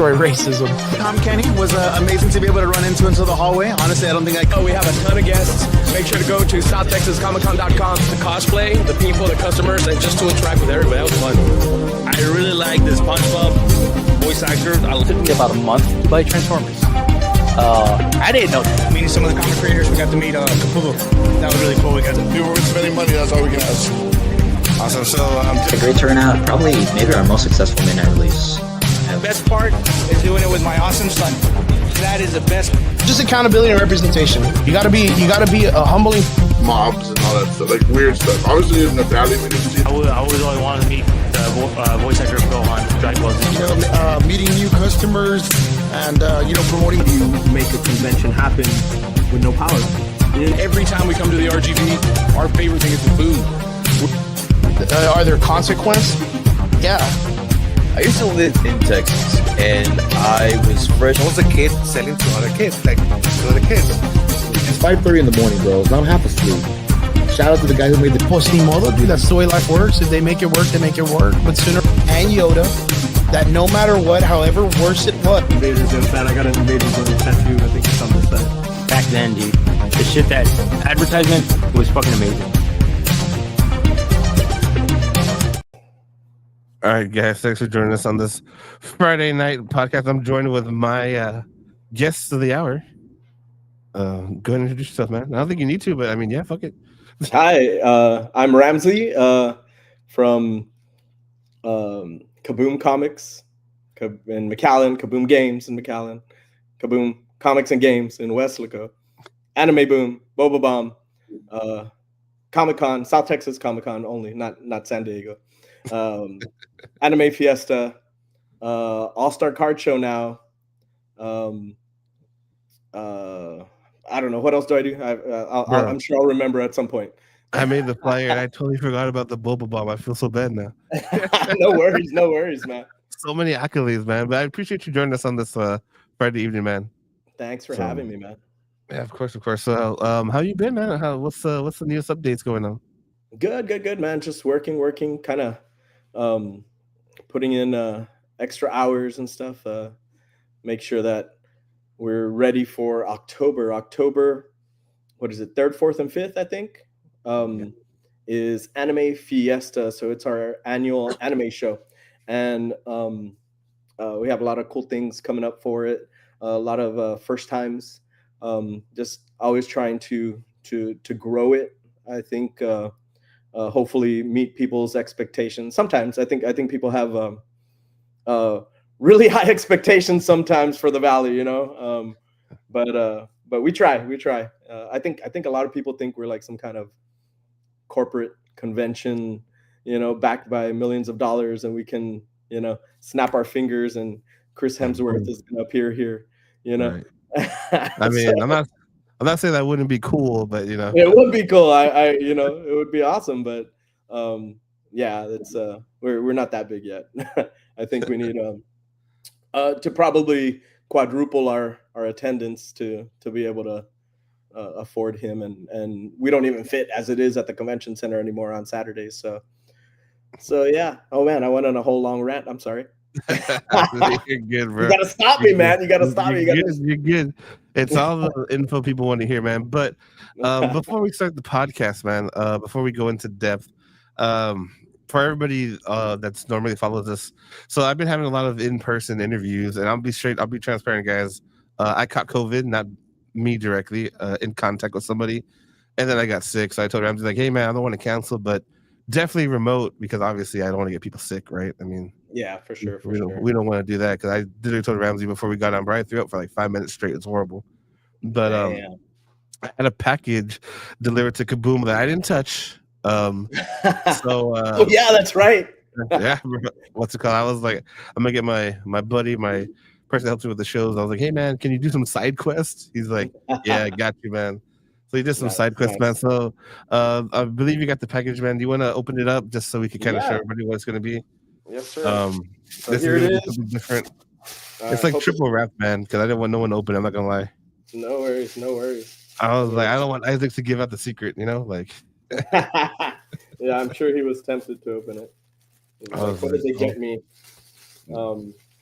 destroy racism. Tom Kenny was amazing to be able to run into the hallway. Honestly, I don't think we have a ton of guests. Make sure to go to southtexascomiccon.com to cosplay, the people, the customers, and just to interact with everybody. That was fun. I really like the SpongeBob voice actor. It took me about a month to buy Transformers. I didn't know that. Meeting some of the comic creators, we got to meet Kapubu. That was really cool. We got to people were spending money. That's all we can ask. Awesome. So a great turnout. Probably maybe our most successful midnight release. The best part is doing it with my awesome son. That is the best. Just accountability and representation. You gotta be a humbling. Mobs and all that stuff, like weird stuff. Obviously, in the valley, we didn't see. I always wanted to meet the voice actor of Gohan, Dragon Ball Z. meeting new customers and promoting. You make a convention happen with no power. Every time we come to the RGV, our favorite thing is the food. Are there consequences? Yeah. I used to live in Texas, and I was fresh. I was a kid selling to other kids, like to other kids. It's 5:30 in the morning, bro. I'm half asleep. Shout out to the guy who made the posting modo, dude. That's the way life works. If they make it work, they make it work. But sooner and Yoda, that no matter what, however worse it was. Invaders inside. I got an Invaders tattoo. I think it's on this side. Back then, dude, the shit that advertisement was fucking amazing. All right, guys, thanks for joining us on this Friday night podcast. I'm joined with my guests of the hour. Go ahead and introduce yourself, man. I don't think you need to, but I mean, yeah, fuck it. Hi, I'm Ramsey from Kaboom Comics in McAllen, Kaboom Games in McAllen, Kaboom Comics and Games in Weslaco, Anime Boom, Boba Bomb, Comic-Con, South Texas Comic-Con only, not San Diego. Anime Fiesta, All-Star Card Show now. I don't know. What else do I do? I'm sure I'll remember at some point. I made the flyer and I totally forgot about the Boba Bomb. I feel so bad now. No worries, man. So many accolades, man. But I appreciate you joining us on this Friday evening, man. Thanks for having me, man. Yeah, of course. So, how you been, man? What's the newest updates going on? Good, man. Just working, kind of putting in extra hours and stuff. Make sure that we're ready for October. What is it? 3rd, 4th, and 5th, I think, is Anime Fiesta. So it's our annual anime show. And we have a lot of cool things coming up for it. A lot of first times. Just always trying to grow it. I think hopefully meet people's expectations. Sometimes I think people have really high expectations sometimes for the Valley, but we try. I think a lot of people think we're like some kind of corporate convention, backed by millions of dollars, and we can, snap our fingers and Chris Hemsworth is going to appear here, Right. I mean, so, I'm not saying that wouldn't be cool, but it would be cool. I it would be awesome, but yeah, it's we're not that big yet. I think we need to probably quadruple our attendance to be able to afford him, and we don't even fit as it is at the convention center anymore on Saturdays. So yeah. Oh man, I went on a whole long rant. I'm sorry. You're good, bro. You gotta stop me, man. You gotta stop me. You're good. It's all the info people want to hear, man. But before we start the podcast, man, before we go into depth, for everybody that's normally follows us, so I've been having a lot of in-person interviews, and I'll be transparent, guys. I caught COVID, not me directly, in contact with somebody, and then I got sick. So I told Ramsey, like, hey man, I don't want to cancel, but definitely remote, because obviously I don't want to get people sick, right? I mean, yeah, for sure. We don't want to do that, because I literally told Ramsey before we got on, Brian threw up for like 5 minutes straight. It's horrible. But I had a package delivered to Kaboom that I didn't touch. So oh yeah, that's right. Yeah, what's it called? I was like, I'm gonna get my buddy, my person that helps me with the shows. I was like, hey man, can you do some side quests? He's like, yeah, I got you, man. So he did some side quests, man. So I believe you got the package, man. Do you want to open it up just so we can kind of show everybody what it's gonna be? Yes, sir. So this is different. It's like triple wrap, man, because I didn't want no one to open it. I'm not gonna lie. No worries. I was like, I don't want Isaac to give out the secret, like. Yeah, I'm sure he was tempted to open it. Like, what did they get me?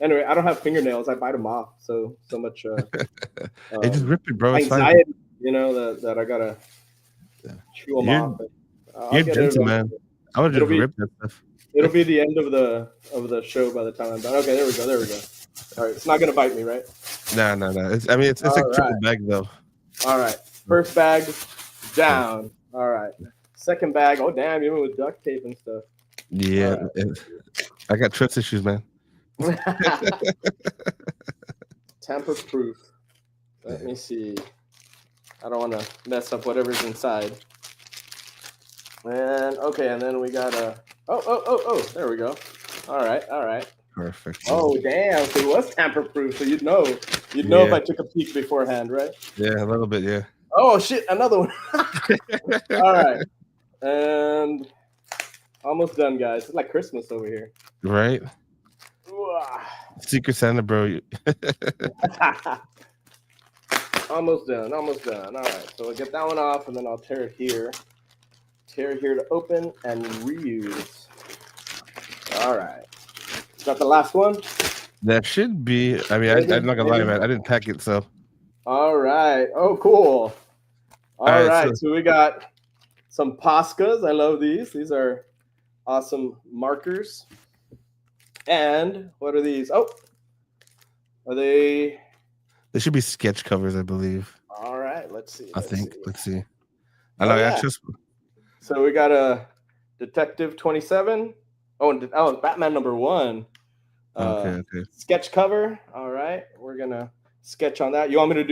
Anyway, I don't have fingernails. I bite them off. So much Hey, just rip it, bro. It's fine. anxiety, that I gotta chew them You're, off. I'll you're get it gentle, man. I would just It'll be- rip that stuff. It'll be the end of the show by the time I'm done. Okay, there we go. All right, it's not gonna bite me, right? No. It's like All triple right. bag though. All right, first bag down. All right, second bag. Oh damn, even with duct tape and stuff. Yeah, I got trust issues, man. Tamper proof. Let me see. I don't want to mess up whatever's inside. And okay, and then we got a. Oh! There we go. All right. Perfect. Oh damn! So it was tamper proof, so you'd know if I took a peek beforehand, right? Yeah, a little bit. Yeah. Oh shit! Another one. All right, and almost done, guys. It's like Christmas over here. Right. Secret Santa, bro. Almost done. All right, so I'll get that one off, and then I'll tear it here. Tear it here to open and reuse. All right. Is that the last one? That should be. I mean, I'm not gonna lie, man. I didn't pack it, so. All right. Oh, cool. All right. So we got some Poscas. I love these. These are awesome markers. And what are these? Oh, are they? They should be sketch covers, I believe. All right. Let's see. Let's see. I know. Yeah. Just. So we got a Detective 27. Oh, Batman #1. Okay. Sketch cover. All right. We're gonna sketch on that. You want me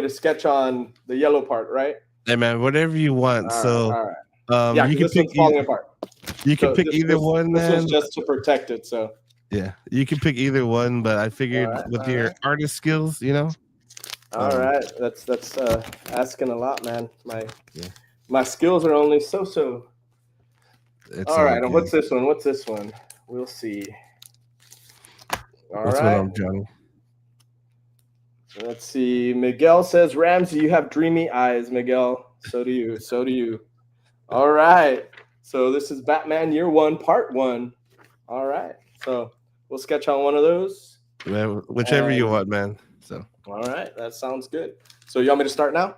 to sketch on the yellow part, right? Hey man, whatever you want. All right. Yeah, you can pick falling apart. You can pick either one, man. This was just to protect it, so. Yeah, you can pick either one, but I figured with your artist skills, All right, that's asking a lot, man. My skills are only so. All right, and what's this one? We'll see. What's going on, Johnny? Let's see. Miguel says, Ramsey, you have dreamy eyes, Miguel. So do you. All right. So this is Batman Year 1, Part 1. All right. So we'll sketch on one of those. Man, whichever you want, man. So. All right. That sounds good. So you want me to start now?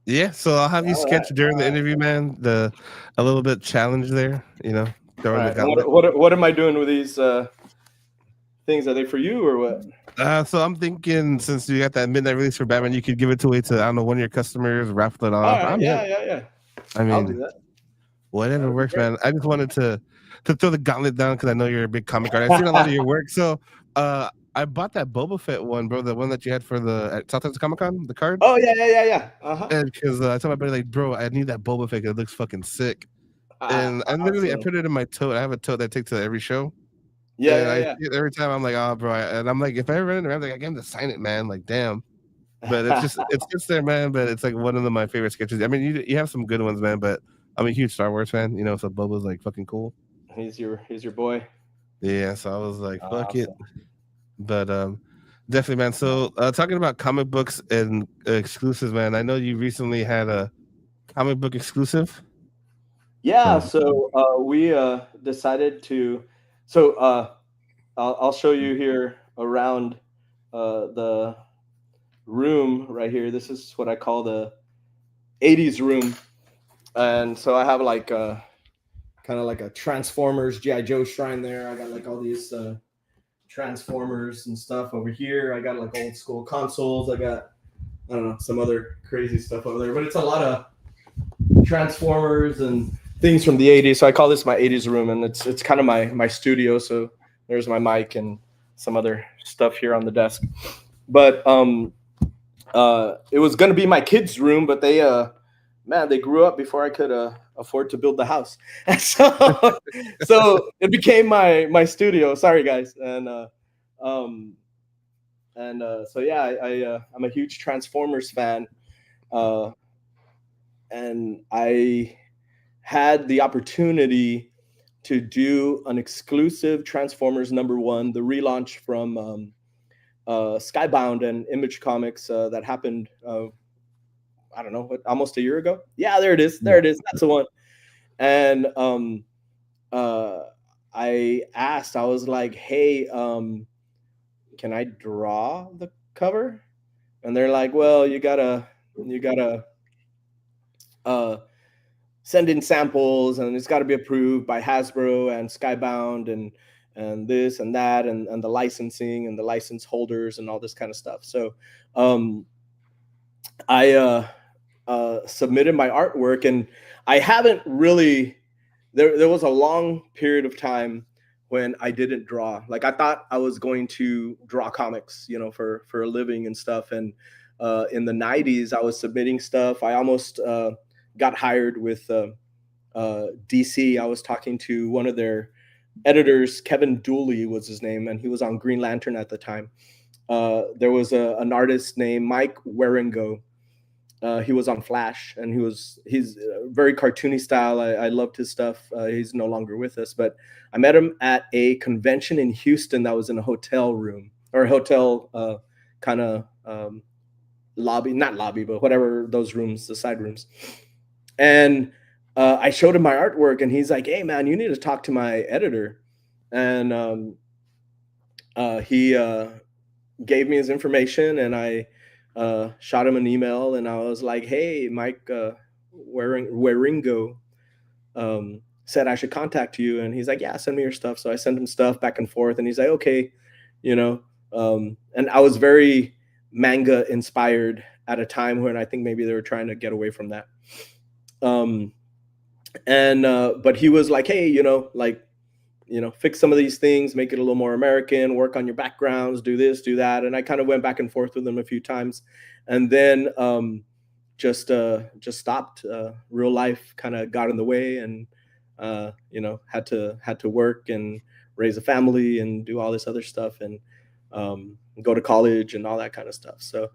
Yeah. So I'll have you sketch during the interview, man. A little bit challenge there, What am I doing with these things? Are they for you or what? So I'm thinking, since you got that midnight release for Batman, you could give it away to one of your customers, raffle it off. Right, yeah. I mean, I'll do that. Whatever works, man. I just wanted to throw the gauntlet down because I know you're a big comic artist. I've seen a lot of your work. So I bought that Boba Fett one, bro, the one that you had for at South Texas Comic Con, the card. Oh yeah. And because I told my buddy, like, bro, I need that Boba Fett. It looks fucking sick. And I literally I put it in my tote. I have a tote that I take to every show. Yeah. Every time I'm like, oh, bro, and I'm like, if I ever run around, like, I get him to sign it, man. Like, damn. But it's just there, man. But it's like one of my favorite sketches. I mean, you have some good ones, man. But I'm a huge Star Wars fan, so Boba's like fucking cool. He's your boy. Yeah, so I was like, fuck it. But definitely, man. So talking about comic books and exclusives, man. I know you recently had a comic book exclusive. Yeah, so we decided to. So I'll show you here around the room right here. This is what I call the 80s room. And so I have like kind of like a Transformers G.I. Joe shrine there. I got like all these Transformers and stuff over here. I got like old school consoles. I got, I don't know, some other crazy stuff over there. But it's a lot of Transformers and things from the 80s. So I call this my 80s room, and it's kind of my studio. So there's my mic and some other stuff here on the desk. But it was going to be my kids' room, but they grew up before I could afford to build the house. So it became my studio. Sorry, guys. And so yeah, I'm a huge Transformers fan. And I had the opportunity to do an exclusive Transformers #1, the relaunch from Skybound and Image Comics that happened, I don't know, almost a year ago. Yeah, there it is. That's the one. And I was like, hey, can I draw the cover? And they're like, well, you gotta send in samples, and it's got to be approved by Hasbro and Skybound and this and that, and the licensing and the license holders and all this kind of stuff. So I submitted my artwork, and I haven't really. There was a long period of time when I didn't draw. Like, I thought I was going to draw comics, for a living and stuff. And in the 90s, I was submitting stuff. I almost got hired with DC. I was talking to one of their editors, Kevin Dooley was his name, and he was on Green Lantern at the time. There was an artist named Mike Waringo. He was on Flash, and he's very cartoony style. I loved his stuff. He's no longer with us, but I met him at a convention in Houston that was in a hotel room, or a hotel kind of lobby, not lobby, but whatever, those rooms, the side rooms. And I showed him my artwork, and he's like, hey man, you need to talk to my editor. And he gave me his information, and I shot him an email, and I was like, hey, Mike Waringo said I should contact you. And he's like, yeah, send me your stuff. So I sent him stuff back and forth, and he's like, okay, and I was very manga inspired at a time when I think maybe they were trying to get away from that. But he was like, hey, fix some of these things, make it a little more American, work on your backgrounds, do this, do that. And I kind of went back and forth with him a few times, and then just stopped. Real life kind of got in the way, and had to work and raise a family and do all this other stuff, and go to college and all that kind of stuff. So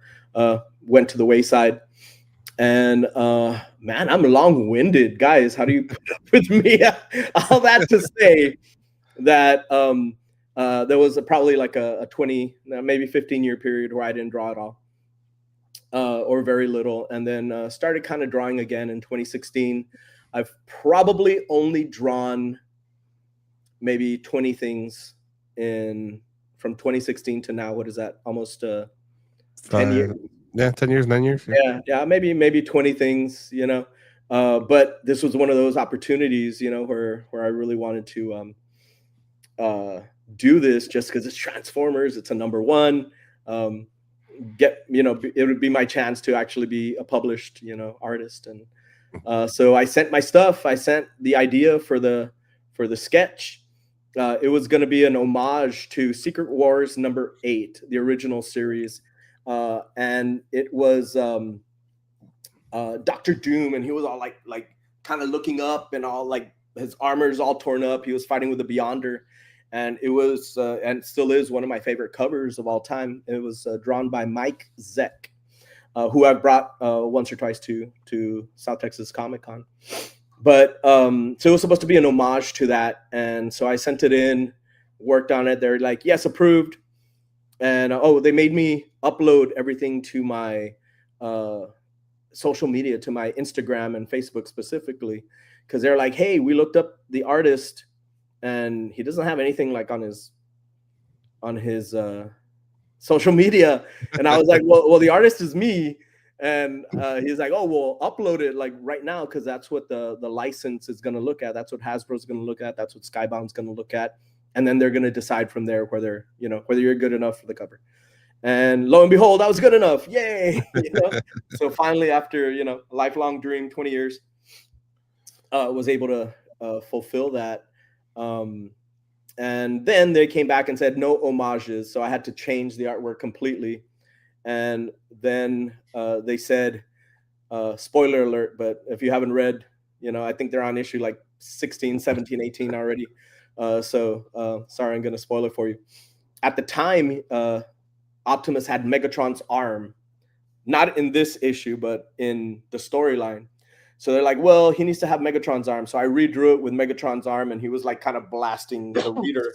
went to the wayside. And man, I'm long-winded, guys. How do you put up with me? All that to say that there was probably like a 20, maybe 15-year period where I didn't draw at all, or very little, and then started kind of drawing again in 2016. I've probably only drawn maybe 20 things from 2016 to now. What is that? Almost 10 years. Yeah, 10 years, 9 years. Yeah, maybe 20 things, but this was one of those opportunities, where I really wanted to do this, just because it's Transformers, it's a number one. It would be my chance to actually be a published, artist. And so I sent my stuff. I sent the idea for the sketch. It was going to be an homage to Secret Wars number 8, the original series. And it was Dr. Doom, and he was all like kind of looking up, and all like his armor's all torn up. He was fighting with the Beyonder, and it was and still is one of my favorite covers of all time. It was drawn by Mike Zeck, who I've brought once or twice to South Texas Comic Con. But so it was supposed to be an homage to that, and so I sent it in, worked on it. They're like, yes, approved. And they made me upload everything to my social media, to my Instagram and Facebook specifically, because they're like, hey, we looked up the artist, and he doesn't have anything like on his social media. And I was like, well, the artist is me. And he's like, oh, well, upload it like right now, because that's what the license is going to look at. That's what Hasbro's going to look at. That's what Skybound's going to look at. And then they're going to decide from there whether you're good enough for the cover. And lo and behold, I was good enough. Yay. So finally, after, a lifelong dream, 20 years, was able to fulfill that. And then they came back and said, no homages. So I had to change the artwork completely. And then they said, spoiler alert, but if you haven't read, I think they're on issue like 16, 17, 18 already. So sorry, I'm going to spoil it for you. At the time, Optimus had Megatron's arm, not in this issue, but in the storyline. So they're like, well, he needs to have Megatron's arm. So I redrew it with Megatron's arm, and he was like kind of blasting the reader.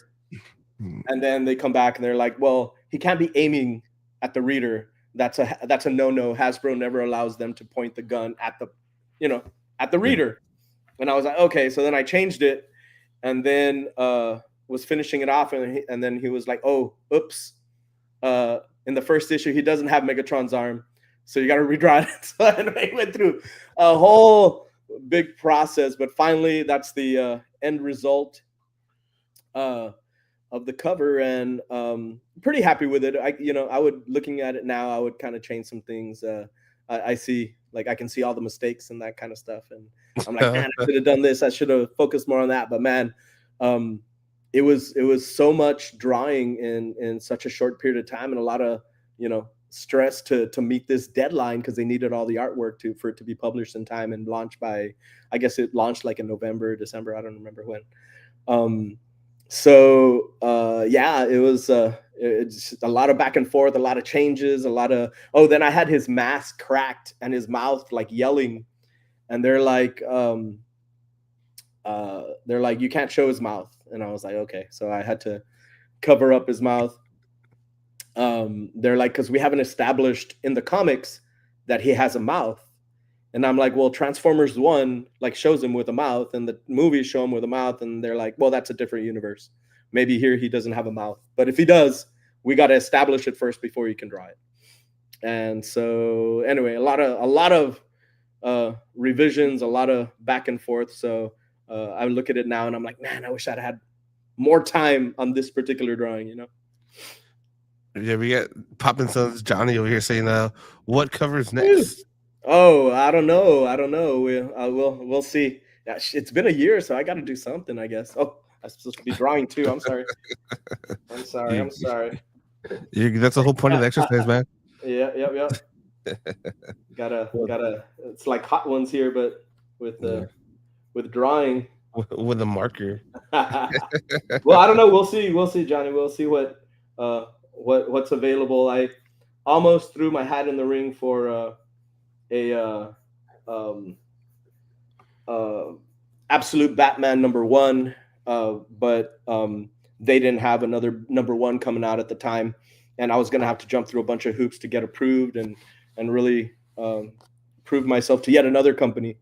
And then they come back and they're like, well, he can't be aiming at the reader. That's a no-no. Hasbro never allows them to point the gun at the reader. And I was like, okay. So then I changed it, and then was finishing it off, and then he was like, oh, oops. in the first issue, he doesn't have Megatron's arm, so you got to redraw it. So anyway, went through a whole big process, but finally, that's the end result of the cover, and pretty happy with it. I would, looking at it now, I would kind of change some things. I see, like, I can see all the mistakes and that kind of stuff, and I'm like, man, I should have done this. I should have focused more on that. But man, it was so much drawing in such a short period of time, and a lot of stress to meet this deadline, because they needed all the artwork for it to be published in time and launched by, I guess it launched like in November, December, I don't remember when. So yeah, it was it's a lot of back and forth, a lot of changes, a lot of then I had his mask cracked and his mouth like yelling, and they're like you can't show his mouth, and I was like, okay, so I had to cover up his mouth. They're like, because we haven't established in the comics that he has a mouth. And I'm like, well, Transformers 1 like shows him with a mouth, and the movies show him with a mouth, and they're like, well, that's a different universe. Maybe here he doesn't have a mouth, but if he does, we got to establish it first before you can draw it. And so anyway, a lot of revisions, a lot of back and forth. So I look at it now and I'm like, man, I wish I'd had more time on this particular drawing, Yeah, we got Poppin' Sons Johnny over here saying, what covers next? Oh, I don't know. We'll see. It's been a year, so I got to do something, I guess. Oh, I'm supposed to be drawing too. I'm sorry. I'm sorry. That's the whole point of the exercise, man. Yeah. Gotta. It's like Hot Ones here, but with drawing. With a marker. Well, I don't know. We'll see, Johnny. We'll see what's available. I almost threw my hat in the ring for Absolute Batman #1, but they didn't have another #1 coming out at the time, and I was gonna have to jump through a bunch of hoops to get approved and really prove myself to yet another company.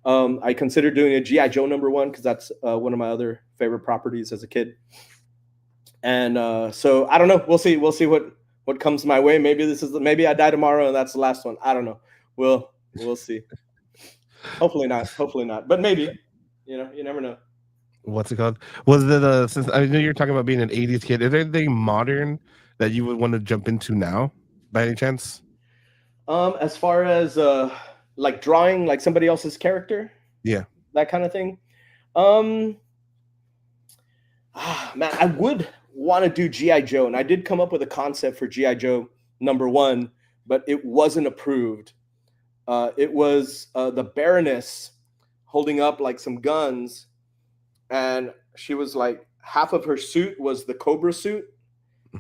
I considered doing a G.I. Joe #1 because that's one of my other favorite properties as a kid. And so I don't know. We'll see what comes my way. Maybe I die tomorrow and that's the last one. I don't know. We'll see. Hopefully not. But maybe. You never know. What's it called? Was it since I know you're talking about being an 80s kid, is there anything modern that you would want to jump into now by any chance? As far as like drawing like somebody else's character? Yeah. That kind of thing. Man, I would want to do G.I. Joe, and I did come up with a concept for G.I. Joe #1, but it wasn't approved. It was the Baroness holding up like some guns, and she was like, half of her suit was the Cobra suit,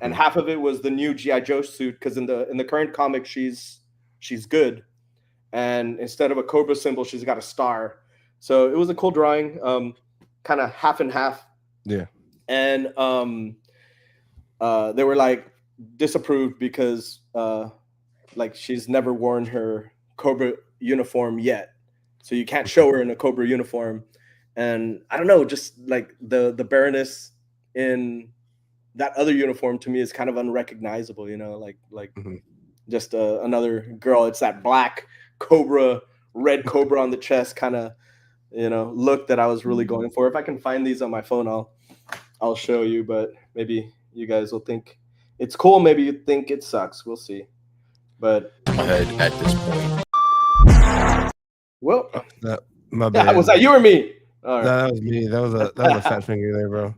and half of it was the new G.I. Joe suit, because in the current comic she's good, and instead of a Cobra symbol she's got a star. So it was a cool drawing, kind of half and half. Yeah. And they were like disapproved because like she's never worn her Cobra uniform yet, so you can't show her in a Cobra uniform. And I don't know, just like the Baroness in that other uniform to me is kind of unrecognizable, like just another girl. It's that black Cobra, red Cobra on the chest kind of look that I was really going for. If I can find these on my phone, I'll show you, but maybe you guys will think it's cool. Maybe you think it sucks. We'll see. But at this point. Well, my bad. Was that you or me? All right. No, that was me. That was a fat finger there, bro.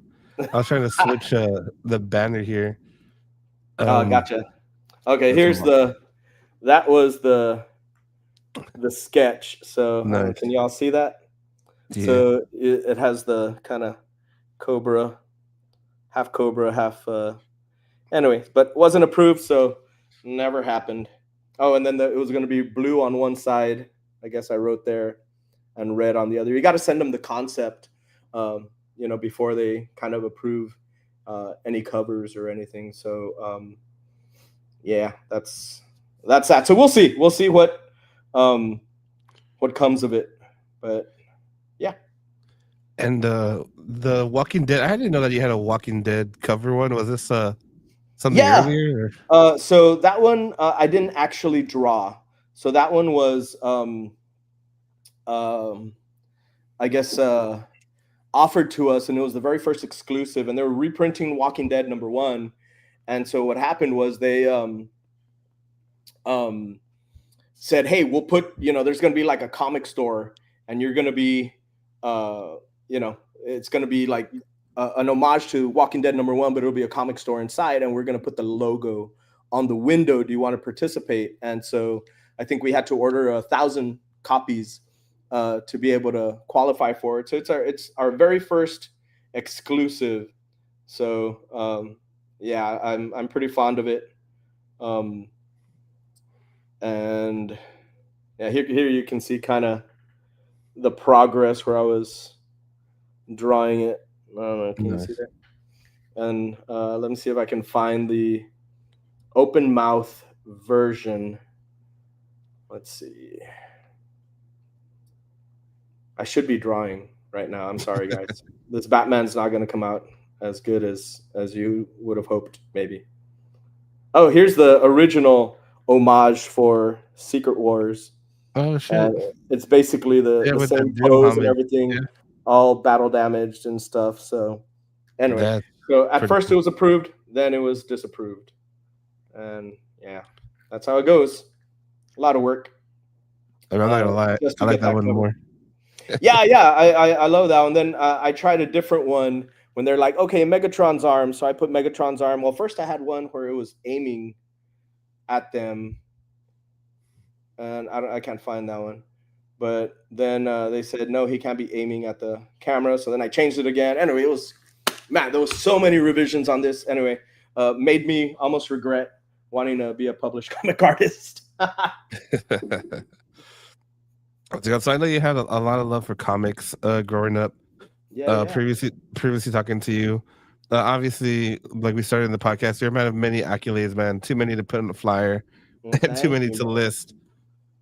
I was trying to switch the banner here. Gotcha. Okay, that was the sketch. So nice. Can y'all see that? Yeah. So it has the kind of Cobra, half Cobra, half. Anyway, but wasn't approved, so never happened. Oh, and then it was going to be blue on one side. I guess I wrote there, and red on the other. You got to send them the concept, before they kind of approve any covers or anything. So, yeah, that's that. So we'll see. We'll see what comes of it. But yeah. And the Walking Dead. I didn't know that you had a Walking Dead cover one. Was this something earlier? So that one I didn't actually draw. So that one was I guess offered to us, and it was the very first exclusive, and they were reprinting Walking Dead #1. And so what happened was they said, hey, we'll put, there's going to be like a comic store, and you're going to be it's going to be like an homage to Walking Dead #1, but it'll be a comic store inside, and we're going to put the logo on the window. Do you want to participate? And so I think we had to order 1,000 copies to be able to qualify for it. So it's our very first exclusive. So yeah, I'm pretty fond of it. And yeah, here you can see kind of the progress where I was drawing it. I don't know, can you see that? And let me see if I can find the open mouth version. Let's see. I should be drawing right now. I'm sorry, guys. This Batman's not going to come out as good as you would have hoped, maybe. Oh, here's the original homage for Secret Wars. Oh, shit. It's basically the same pose and everything, all battle damaged and stuff. So anyway, so at first it was approved, then it was disapproved. And yeah, that's how it goes. A lot of work. I'm not gonna lie, I like that one more. yeah, I love that one. Then I tried a different one when they're like, okay, Megatron's arm. So I put Megatron's arm. Well, first I had one where it was aiming at them, and I can't find that one. But then they said, no, he can't be aiming at the camera. So then I changed it again. Anyway, there was so many revisions on this. Anyway, made me almost regret wanting to be a published comic artist. So I know you had a lot of love for comics growing up. Previously talking to you, obviously, like we started in the podcast, you're a man of many accolades, man. Too many to put on the flyer, and too many to list.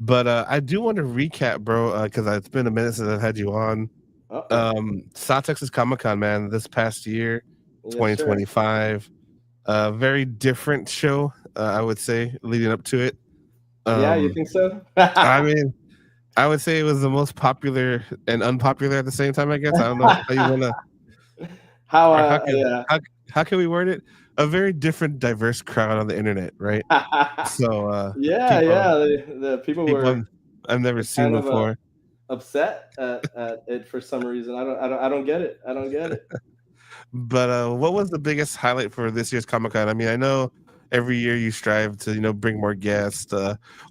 But I do want to recap, bro, because it's been a minute since I've had you on. South Texas Comic-Con, man, this past year, 2025. Very different show, I would say, leading up to it. Yeah, you think so? I mean, I would say it was the most popular and unpopular at the same time, I guess. I don't know how you want to... How can we word it? A very different, diverse crowd on the internet, right? So the people were I've never seen before. Upset at it for some reason. I don't get it. I don't get it. But what was the biggest highlight for this year's Comic-Con? I mean, I know every year you strive to bring more guests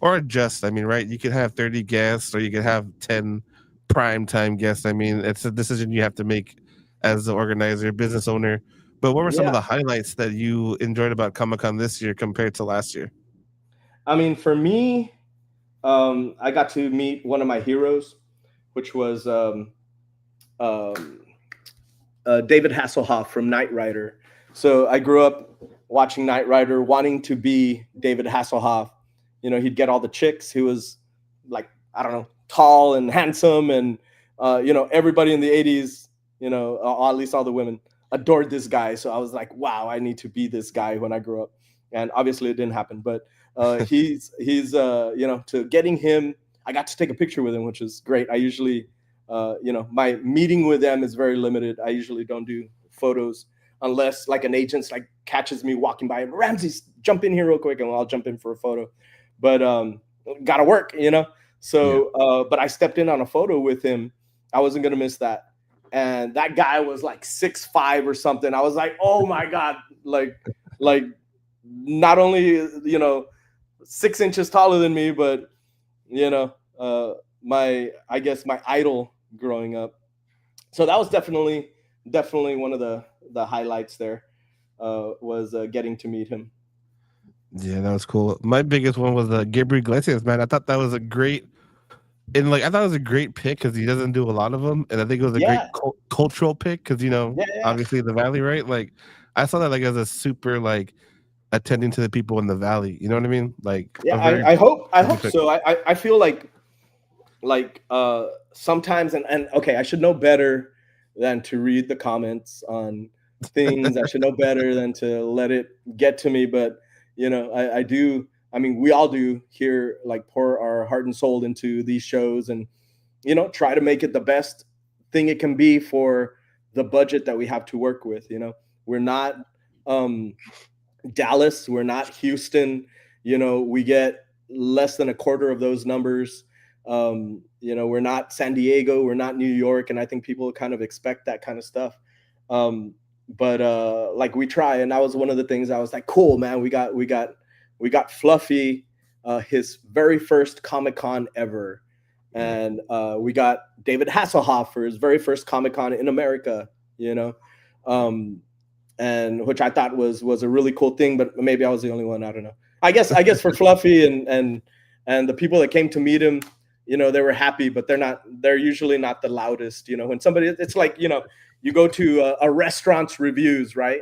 or adjust. I mean, right? You could have 30 guests or you could have 10 prime time guests. I mean, it's a decision you have to make as the organizer, business owner. But what were some of the highlights that you enjoyed about Comic-Con this year compared to last year? I mean, for me, I got to meet one of my heroes, which was David Hasselhoff from Knight Rider. So I grew up watching Knight Rider, wanting to be David Hasselhoff. He'd get all the chicks. He was like, I don't know, tall and handsome, and everybody in the 80s, or at least all the women adored this guy. So I was like, wow, I need to be this guy when I grow up. And obviously it didn't happen, but he's to getting him, I got to take a picture with him, which is great. I usually, my meeting with them is very limited. I usually don't do photos unless like an agent's like catches me walking by. Ramsey, jump in here real quick, and I'll jump in for a photo. But gotta work, So, but I stepped in on a photo with him. I wasn't gonna miss that. And that guy was like 6'5" or something. I was like, oh my God, like not only 6 inches taller than me, but my idol growing up. So that was definitely one of the highlights there, was getting to meet him. Yeah, that was cool. My biggest one was Gabriel Iglesias, man. I thought that was a great pick because he doesn't do a lot of them, and I think it was a great cultural pick because obviously the Valley, right? Like I saw that like as a super like attending to the people in the Valley. You know what I mean? Like I hope so. I feel like sometimes and okay, I should know better than to read the comments on things. I should know better than to let it get to me. But I do. I mean, we all do here, like pour our heart and soul into these shows, and try to make it the best thing it can be for the budget that we have to work with. We're not Dallas, we're not Houston. We get less than a quarter of those numbers. We're not San Diego, we're not New York, and I think people kind of expect that kind of stuff. But like we try, and that was one of the things I was like, cool, man. We got Fluffy, his very first Comic-Con ever. And we got David Hasselhoff for his very first Comic-Con in America, and which I thought was a really cool thing, but maybe I was the only one. I don't know. I guess for Fluffy and the people that came to meet him, they were happy, but they're usually not the loudest. When somebody, it's like, you go to a restaurant's reviews, right?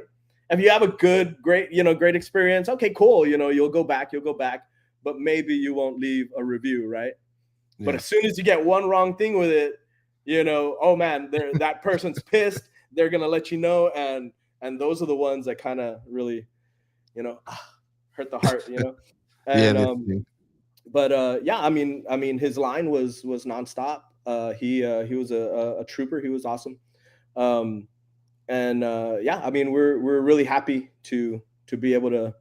If you have a great experience, okay, cool. You'll go back, but maybe you won't leave a review, right? Yeah. But as soon as you get one wrong thing with it, oh man, that person's pissed. They're gonna let you know, and those are the ones that kind of really, hurt the heart, And yeah, I mean, his line was nonstop. He was a trooper. He was awesome. Yeah, I mean, we're really happy to be able to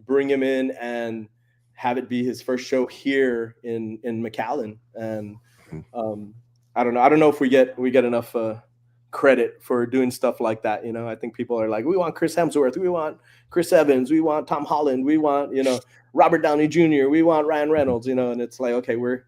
bring him in and have it be his first show here in McAllen. And I don't know if we get enough credit for doing stuff like that. I think people are like, we want Chris Hemsworth, we want Chris Evans, we want Tom Holland, we want Robert Downey Jr., we want Ryan Reynolds, and it's like, okay, we're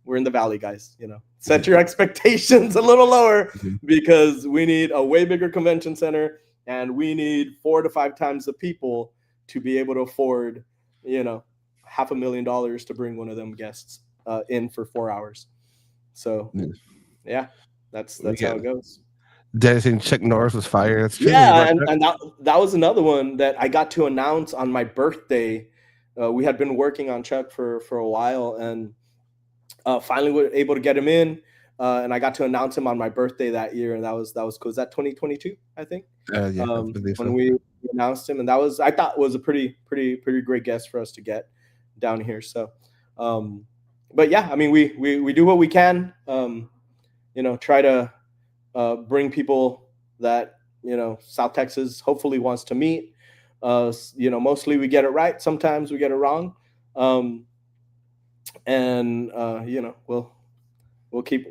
in the valley, guys. Set your expectations a little lower, because we need a way bigger convention center, and we need 4 to 5 times the people to be able to afford $500,000 to bring one of them guests in for 4 hours. So yeah, that's how it goes. Dancing Chuck Norris was fire. That's true. Yeah, and that was another one that I got to announce on my birthday. We had been working on Chuck for a while, and finally were able to get him in, and I got to announce him on my birthday that year, and that was cool. Was that 2022? I think. Yeah, I believe so. When we announced him, and that was, I thought, was a pretty great guest for us to get down here. So, but yeah, I mean, we do what we can. Try to bring people that South Texas hopefully wants to meet. Mostly we get it right. Sometimes we get it wrong. And we'll keep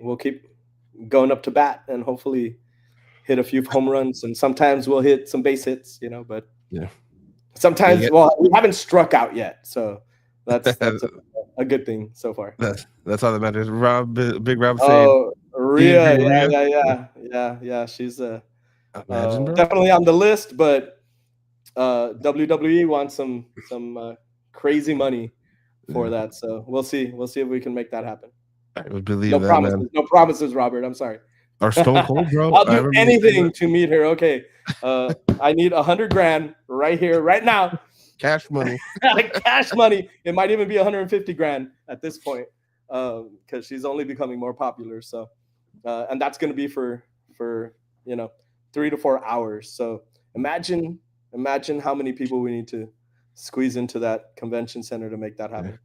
going up to bat and hopefully hit a few home runs, and sometimes we'll hit some base hits, but yeah, sometimes we haven't struck out yet, so that's a good thing so far. That's all that matters. Big Rob saying, oh, Rhea, yeah, she's definitely on the list, but WWE wants some crazy money for that, so we'll see if we can make that happen. I would believe no that, promises, man. No promises, Robert. I'm sorry. Or Stone Cold, bro. I'll do anything to meet her. Okay, I need $100,000 right here, right now. Cash money. Cash money. It might even be $150,000 at this point, because she's only becoming more popular. So, and that's going to be for 3 to 4 hours. So imagine how many people we need to squeeze into that convention center to make that happen. Yeah.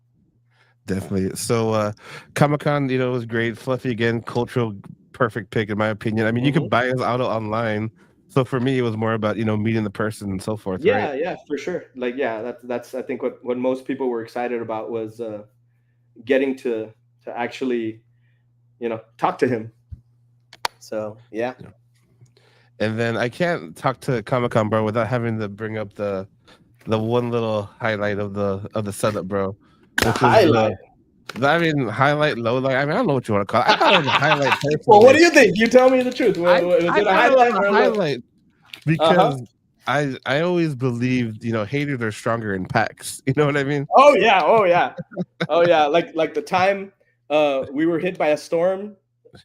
Definitely. So Comic-Con, was great. Fluffy again, cultural perfect pick in my opinion. I mean, you could buy his auto online. So for me, it was more about meeting the person and so forth. Yeah, right? Yeah, for sure. Like, yeah, that's I think what most people were excited about was getting to actually talk to him. So yeah. And then I can't talk to Comic-Con, bro, without having to bring up the one little highlight of the setup, bro. Highlight. Highlight, low light. I don't know what you want to call it. I thought it was a highlight. Personally. Well, what do you think? You tell me the truth. Was it a highlight or a highlight? Because I always believed, haters are stronger in packs. You know what I mean? Oh yeah. Like the time we were hit by a storm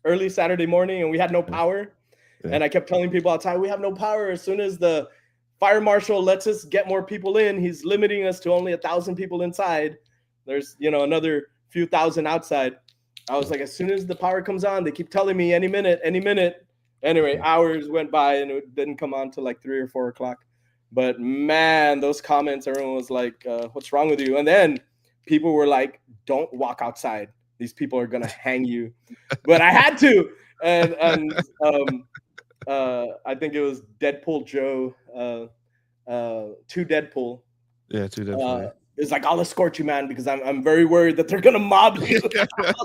early Saturday morning and we had no power, and I kept telling people outside, we have no power. As soon as the fire marshal lets us get more people in, he's limiting us to only 1,000 people inside. There's another few thousand outside. I was like, as soon as the power comes on, they keep telling me any minute. Anyway, hours went by and it didn't come on till like 3 or 4 o'clock. But man, those comments, everyone was like, "What's wrong with you?" And then people were like, "Don't walk outside. These people are gonna hang you." But I had to, and I think it was Deadpool Joe, to Deadpool. Yeah, too definitely. It's like, "I'll escort you, man, because I'm very worried that they're gonna mob you."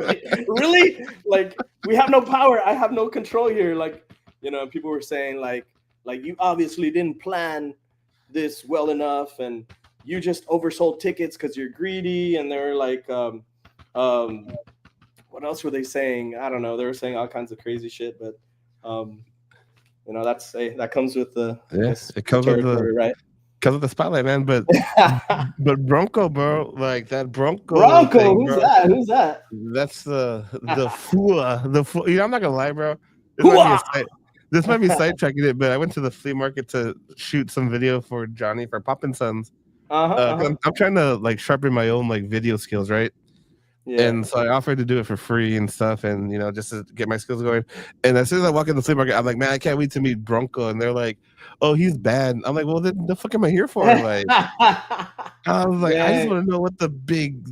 Like, really? Like, we have no power. I have no control here. Like, people were saying like you obviously didn't plan this well enough, and you just oversold tickets because you're greedy. And they're like, what else were they saying? I don't know. They were saying all kinds of crazy shit, but that comes with the it comes with the right. Because of the spotlight, man. But Bronco, bro, like that Bronco thing, who's bro. That? Who's that? That's the Fua. I'm not gonna lie, bro. This might be sidetracking it, but I went to the flea market to shoot some video for Johnny for Poppin' Sons. I'm trying to like sharpen my own like video skills, right? Yeah. And so I offered to do it for free and stuff, and just to get my skills going. And as soon as I walk in the flea market, I'm like, man, I can't wait to meet Bronco. And they're like, oh, he's bad. I'm like, well, then the fuck am I here for? Like, I was like, I just want to know what the big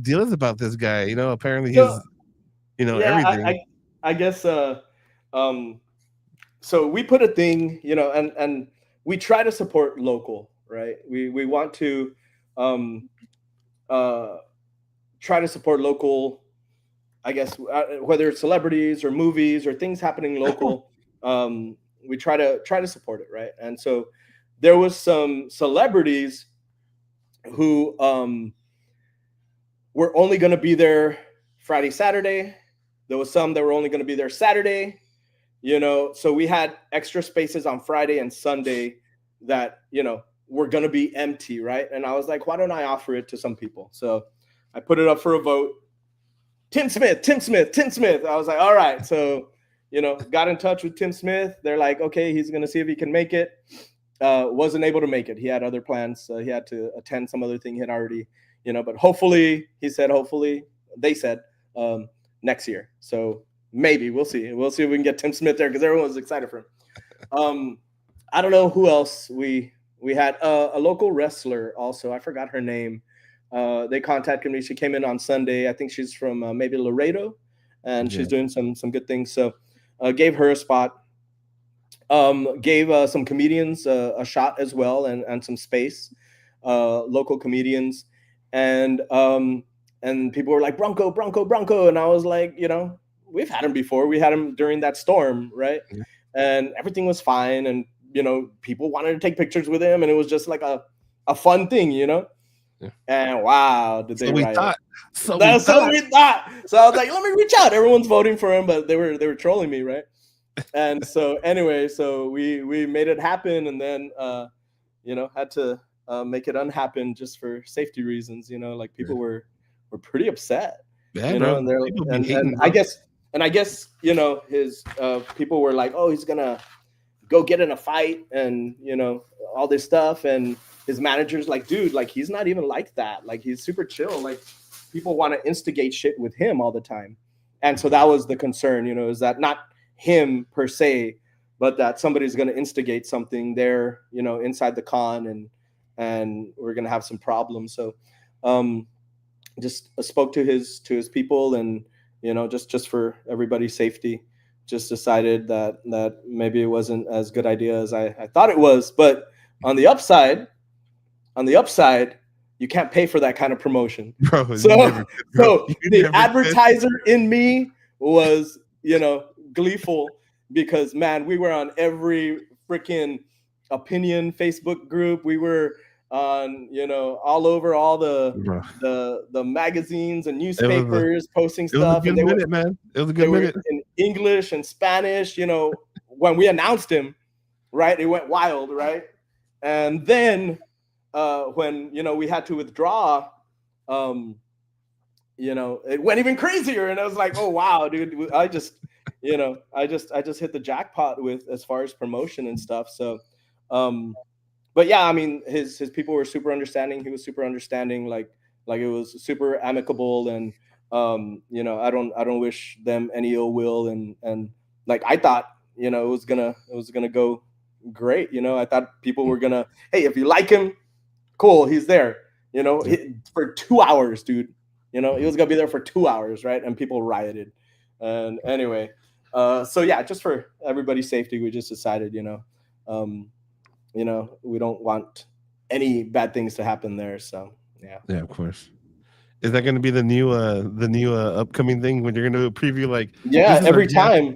deal is about this guy. Apparently he's, everything. I guess. So we put a thing, and we try to support local, right? We want to, try to support local, I guess, whether it's celebrities or movies or things happening local. We try to support it, right? And so there was some celebrities who were only going to be there Friday, Saturday. There was some that were only going to be there Saturday, so we had extra spaces on Friday and Sunday that, were going to be empty, right? And I was like, why don't I offer it to some people? So I put it up for a vote. Tim Smith. I was like, all right. So, got in touch with Tim Smith. They're like, okay, he's going to see if he can make it. Wasn't able to make it. He had other plans. He had to attend some other thing he had already, but hopefully, they said next year. So maybe we'll see. We'll see if we can get Tim Smith there because everyone's excited for him. I don't know who else we had. A local wrestler also. I forgot her name. They contacted me. She came in on Sunday. I think she's from maybe Laredo, and she's doing some good things. So gave her a spot. Gave some comedians a shot as well, and some space. Local comedians, and people were like, Bronco, and I was like, we've had him before. We had him during that storm, right? Yeah. And everything was fine, and people wanted to take pictures with him, and it was just like a fun thing, Yeah. And wow, did they riot? So we thought. So I was like, let me reach out. Everyone's voting for him, but they were trolling me, right? And so anyway, so we made it happen, and then had to make it unhappen just for safety reasons. Like people were pretty upset. Yeah, and I guess his people were like, oh, he's gonna go get in a fight, and all this stuff, and his manager's like, dude, like he's not even like that. Like he's super chill. Like people want to instigate shit with him all the time. And so that was the concern, is that not him per se, but that somebody's going to instigate something there, inside the con, and we're going to have some problems. So just spoke to his people, and, just for everybody's safety, just decided that maybe it wasn't as good idea as I thought it was. But on the upside, you can't pay for that kind of promotion. Bro, so the advertiser in me was, gleeful, because man, we were on every freaking opinion Facebook group. We were on, all over all the magazines and newspapers posting stuff. It was a good minute, man. It was a good minute. In English and Spanish, when we announced him, right? It went wild, right? And then when we had to withdraw, it went even crazier, and I was like, oh wow, dude, I just hit the jackpot with as far as promotion and stuff. So but yeah, I mean, his people were super understanding. He was super understanding, like it was super amicable, and I don't wish them any ill will, and like I thought you know, it was gonna go great. You know, I thought people were gonna, hey, if you like him, cool, he's there. You know, for 2 hours, dude. You know, he was gonna be there for 2 hours, right? And people rioted. And anyway, so yeah, just for everybody's safety, we just decided, you know, we don't want any bad things to happen there. So yeah. Yeah, of course. Is that going to be the new upcoming thing when you're going to preview like Yeah, every time,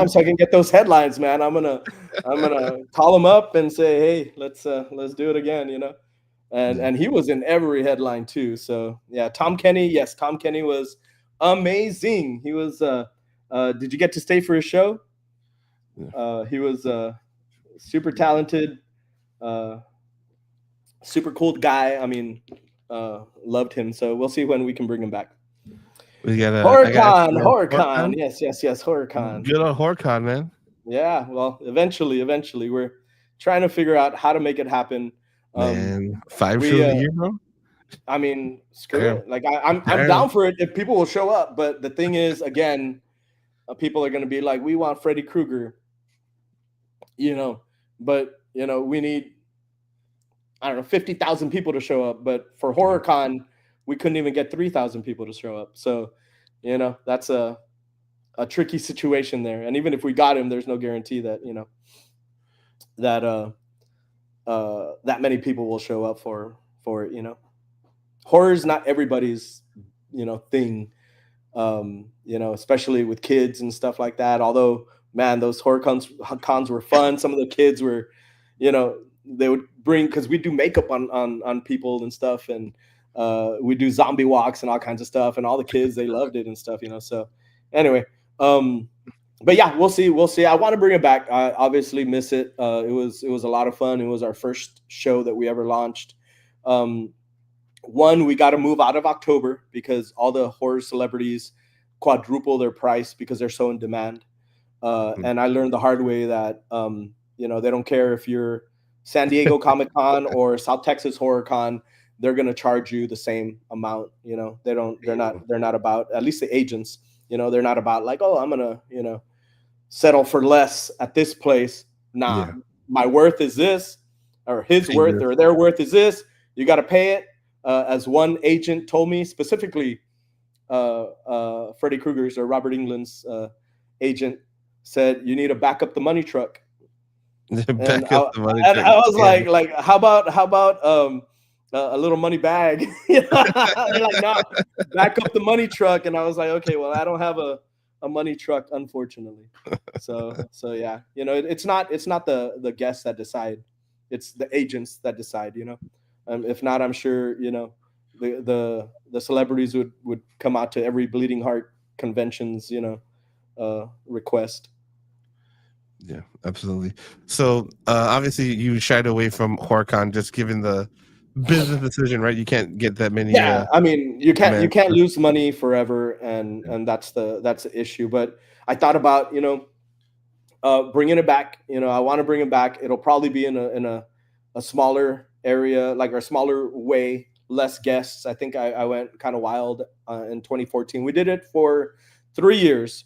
so I can get those headlines, man. I'm gonna call him up and say, hey, let's do it again, you know. And he was in every headline too. So yeah, Tom Kenny, yes, Tom Kenny was amazing. He was. Did you get to stay for his show? He was super talented, super cool guy. I mean, loved him. So we'll see when we can bring him back. We got HorrorCon. Yes, HorrorCon. Good on HorrorCon, man. Yeah, well, eventually, we're trying to figure out how to make it happen. Man, 5 shows a year, bro. I mean, screw it. Like I'm down for it if people will show up. But the thing is, again, people are going to be like, we want Freddy Krueger, you know, but you know, we need, I don't know, 50,000 people to show up. But for HorrorCon, we couldn't even get 3,000 people to show up. So, you know, that's a tricky situation there. And even if we got him, there's no guarantee that, you know, that many people will show up for it, you know. Horror is not everybody's, you know, thing, you know, especially with kids and stuff like that. Although, man, those horror cons were fun. Some of the kids were, you know, they would bring, because we do makeup on people and stuff, and we do zombie walks and all kinds of stuff, and all the kids, they loved it and stuff, you know. So anyway, but yeah, we'll see. I want to bring it back. I obviously miss it. It was a lot of fun. It was our first show that we ever launched. We got to move out of October because all the horror celebrities quadruple their price because they're so in demand. And I learned the hard way that you know, they don't care if you're San Diego Comic-Con or South Texas HorrorCon, they're gonna charge you the same amount. You know, they're not about, at least the agents, you know, they're not about like, oh, I'm gonna, you know, settle for less at this place. Nah, my worth is this, or his worth or their worth is this. You got to pay it. As one agent told me specifically, Freddy Krueger's or Robert Englund's agent said, you need to back up the money truck. I was like, how about a little money bag? They're like, no, back up the money truck. And I was like, okay, well, I don't have a money truck, unfortunately. So yeah, you know, it's not the guests that decide, it's the agents that decide, you know. If not, I'm sure, you know, the celebrities would come out to every Bleeding Heart convention's, you know, request. Yeah, absolutely. So obviously you shied away from HorrorCon just given the business decision, right? You can't get that many. Yeah, I mean, you can't lose money forever, and that's the issue. But I thought about, you know, bringing it back. You know, I want to bring it back. It'll probably be in a smaller area, like a smaller way, less guests. I think I went kind of wild in 2014. We did it for 3 years,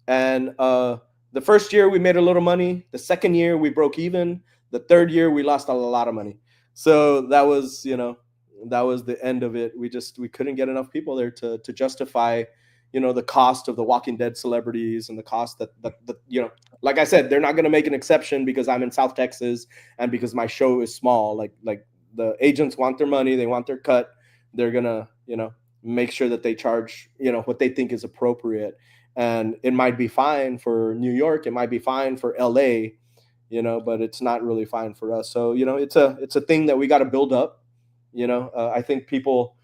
and the first year we made a little money. The second year we broke even. The third year we lost a lot of money. So that was, you know, that was the end of it. We couldn't get enough people there to justify, you know, the cost of the Walking Dead celebrities and the cost that you know, like I said, they're not going to make an exception because I'm in South Texas and because my show is small. Like the agents want their money, they want their cut. They're gonna, you know, make sure that they charge, you know, what they think is appropriate. And it might be fine for New York, it might be fine for LA, you know, but it's not really fine for us. So, you know, it's a thing that we got to build up. You know, I think people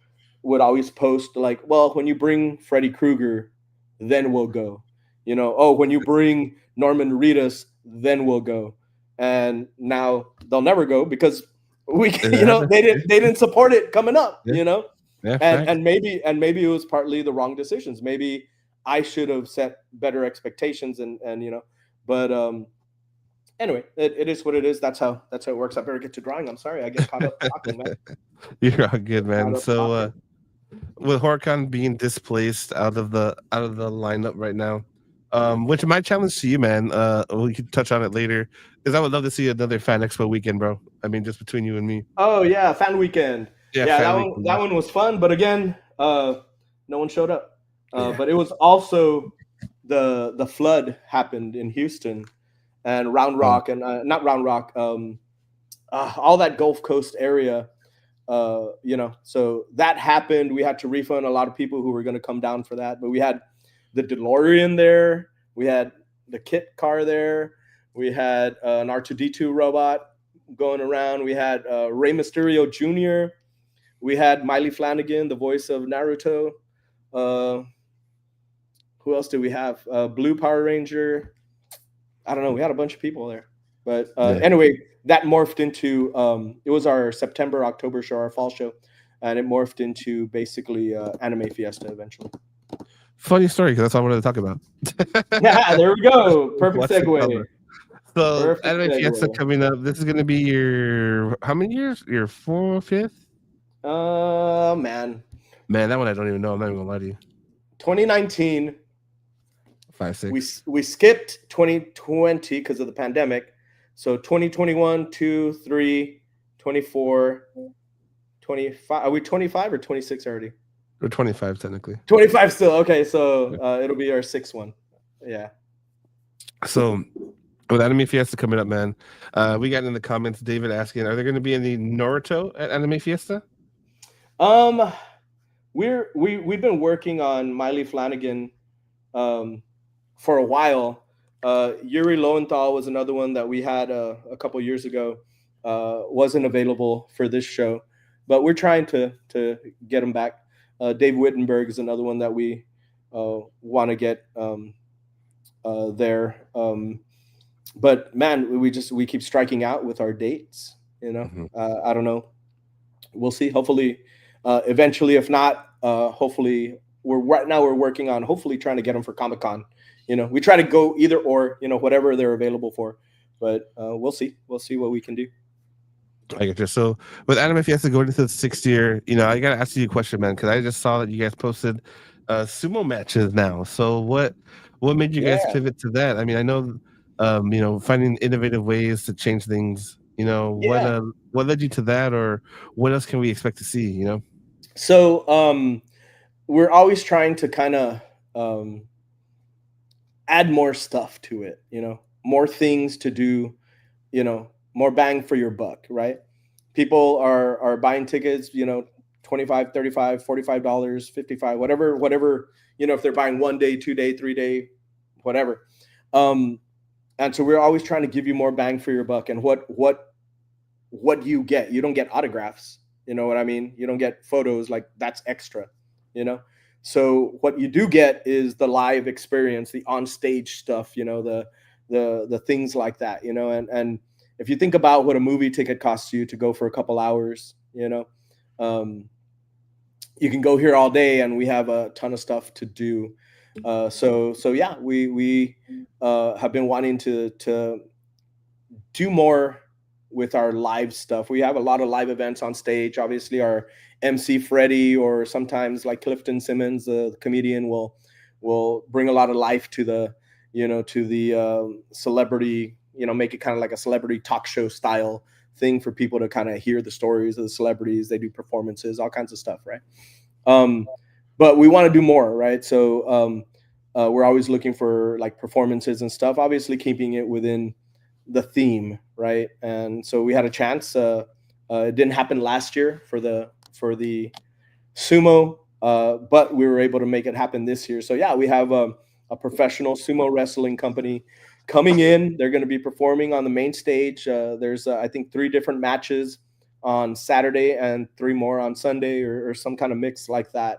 would always post like, well, when you bring Freddy Krueger, then we'll go. You know, oh, when you bring Norman Reedus, then we'll go. And now they'll never go because you know, they didn't support it coming up. You know, and maybe it was partly the wrong decisions. Maybe I should have set better expectations and you know, but anyway, it is what it is. That's how it works. I better get to drawing. I'm sorry, I get caught up talking, man. You're all good, man. So with HorrorCon being displaced out of the lineup right now, Which my challenge to you, man, we can touch on it later, is I would love to see another Fan Expo weekend, bro. I mean, just between you and me. Oh yeah, fan weekend. Yeah, Yeah, fan that weekend. one was fun, but again, no one showed up. Yeah. But it was also the flood happened in Houston and Round Rock and not Round Rock, all that Gulf Coast area. So that happened. We had to refund a lot of people who were going to come down for that, but we had the DeLorean there, we had the Kit car there, we had an R2D2 robot going around, we had Rey Mysterio Jr., we had Miley Flanagan, the voice of Naruto. Who else did we have? Blue Power Ranger. I don't know. We had a bunch of people there. But anyway, that morphed into it was our September, October show, our fall show, and it morphed into basically Anime Fiesta eventually. Funny story, because that's all I wanted to talk about. Yeah, there we go. Perfect segue. So, Perfect Anime Fiesta segue. coming up. This is going to be your how many years? Your 4th, 5th? Man, that one I don't even know. I'm not even gonna lie to you. 2019. 5, 6. We skipped 2020 because of the pandemic. So 2021, 2, 3, 24, 25. Are we 25 or 26 already? We're 25 technically. 25 still. Okay, so it'll be our 6th one. Yeah. So with Anime Fiesta coming up, man, we got in the comments David asking, are there going to be any Naruto at Anime Fiesta? We've been working on Miley Flanagan for a while. Yuri Lowenthal was another one that we had a couple years ago. Wasn't available for this show, but we're trying to get him back. Dave Wittenberg is another one that we want to get there. But man, we keep striking out with our dates. I don't know. We'll see. Hopefully, eventually, if not, hopefully we're working on hopefully trying to get them for Comic-Con. We try to go either or, whatever they're available for, but we'll see what we can do. I get you. So with Anime Fiesta going into the 6th year, I got to ask you a question, man, because I just saw that you guys posted sumo matches now. So what made you guys pivot to that? I mean, I know, finding innovative ways to change things, what led you to that, or what else can we expect to see, So we're always trying to kind of add more stuff to it, more things to do, more bang for your buck, right? People are buying tickets, $25, $35, $45, $55, whatever, if they're buying 1 day, 2 day, 3 day, whatever. And so we're always trying to give you more bang for your buck. And what you get, you don't get autographs, you know what I mean? You don't get photos, like that's extra, So what you do get is the live experience, the on-stage stuff, the things like that, and if you think about what a movie ticket costs you to go for a couple hours, you can go here all day, and we have a ton of stuff to do. So yeah, we have been wanting to do more with our live stuff. We have a lot of live events on stage. Obviously, our MC Freddie, or sometimes like Clifton Simmons, the comedian, will bring a lot of life to the celebrity, make it kind of like a celebrity talk show style thing for people to kind of hear the stories of the celebrities. They do performances, all kinds of stuff, right? But we want to do more, right? So we're always looking for like performances and stuff, obviously keeping it within the theme, right? And so we had a chance. It didn't happen last year for the sumo, but we were able to make it happen this year. So yeah, we have a professional sumo wrestling company coming in. They're going to be performing on the main stage. There's I think 3 different matches on Saturday and 3 more on Sunday, or some kind of mix like that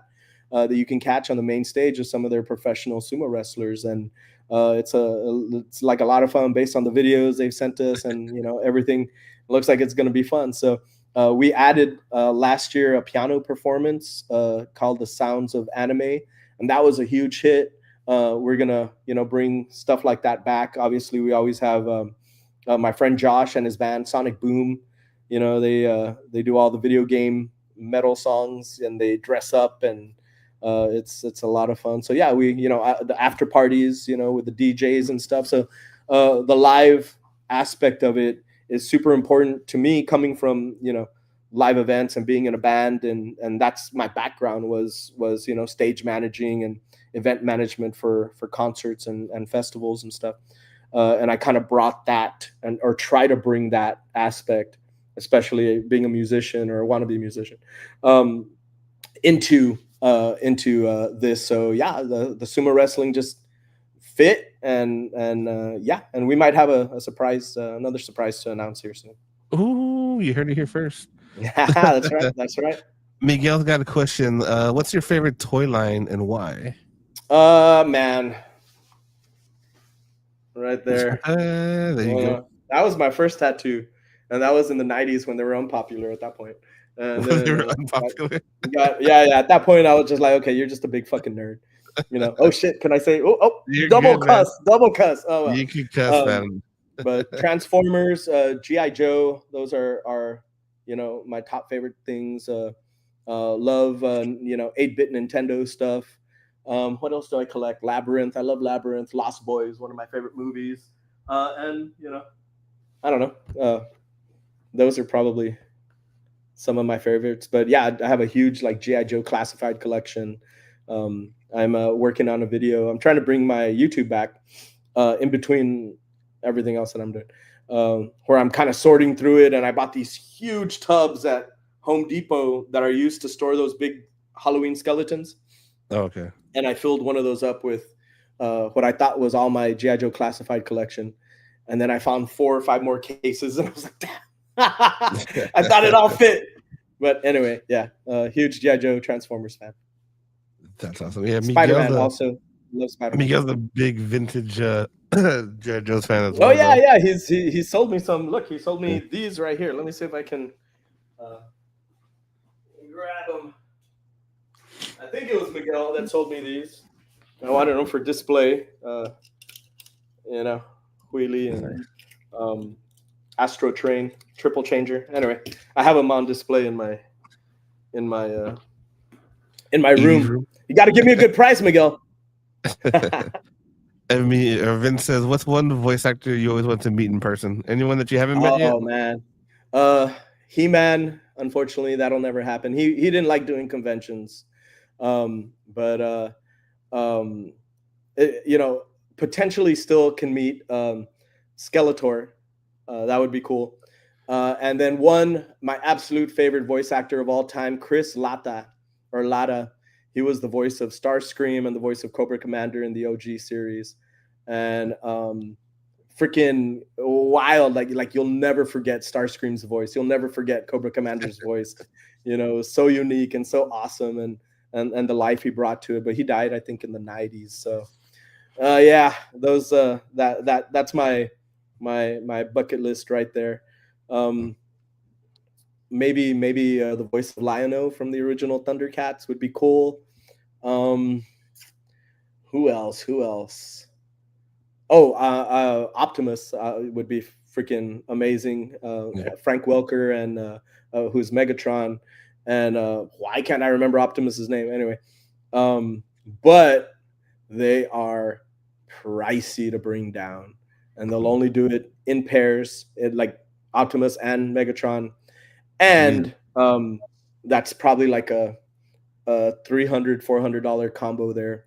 that you can catch on the main stage of some of their professional sumo wrestlers. And it's like a lot of fun based on the videos they've sent us, and everything looks like it's going to be fun. So we added last year a piano performance called The Sounds of Anime, and that was a huge hit. We're gonna bring stuff like that back. Obviously, we always have my friend Josh and his band Sonic Boom. They do all the video game metal songs, and they dress up, and It's a lot of fun. So yeah, we the after parties, with the DJs and stuff. So the live aspect of it is super important to me, coming from live events and being in a band, and that's my background was stage managing and event management for concerts and festivals and stuff. And I kind of brought that or try to bring that aspect, especially being a musician or want to be a musician, into this. So yeah, the sumo wrestling just fit, and we might have a surprise, another surprise to announce here soon. Ooh, you heard it here first. That's right. Miguel's got a question. What's your favorite toy line and why? Man, right there. There you go. That was my first tattoo, and that was in the 90s when they were unpopular at that point. And They were unpopular. Yeah. At that point, I was just like, okay, you're just a big fucking nerd. Oh shit, can I say? Double cuss. Oh, well. You can cuss, man. But Transformers, GI Joe, those are my top favorite things. Love 8-bit Nintendo stuff. What else do I collect? Labyrinth. I love Labyrinth. Lost Boys, one of my favorite movies. And I don't know. Those are probably some of my favorites. But yeah, I have a huge GI Joe classified collection. I'm working on a video. I'm trying to bring my YouTube back in between everything else that I'm doing, where I'm kind of sorting through it. And I bought these huge tubs at Home Depot that are used to store those big Halloween skeletons. Oh, okay. And I filled one of those up with what I thought was all my GI Joe classified collection. And then I found 4 or 5 more cases, and I was like, damn. I thought it all fit. But anyway, yeah, huge GI Joe Transformers fan. That's awesome. Yeah, Spider-Man also loves Spider-Man. Miguel's a big vintage GI Joe's fan as well. Oh yeah. He sold me some. Look, he sold me these right here. Let me see if I can grab them. I think it was Miguel that sold me these. I wanted them for display. Wheelie and Astro Train triple changer. Anyway, I have them on display in my room. You got to give me a good price, Miguel. And Vince says, "What's one voice actor you always want to meet in person? Anyone that you haven't met yet?" Oh man, He-Man. Unfortunately, that'll never happen. He didn't like doing conventions, but potentially still can meet Skeletor. That would be cool. And then my absolute favorite voice actor of all time, Chris Latta. He was the voice of Starscream and the voice of Cobra Commander in the OG series. And freaking wild. Like you'll never forget Starscream's voice. You'll never forget Cobra Commander's voice. So unique and so awesome, and the life he brought to it. But he died, I think, in the 90s. So yeah, those that's my bucket list right there. Maybe the voice of Lion-O from the original Thundercats would be cool. Who else? Optimus would be freaking amazing. Frank Welker and who's Megatron, and why can't I remember Optimus's name anyway? But they are pricey to bring down, and they'll only do it in pairs, like Optimus and Megatron. And that's probably like a $300-$400 combo there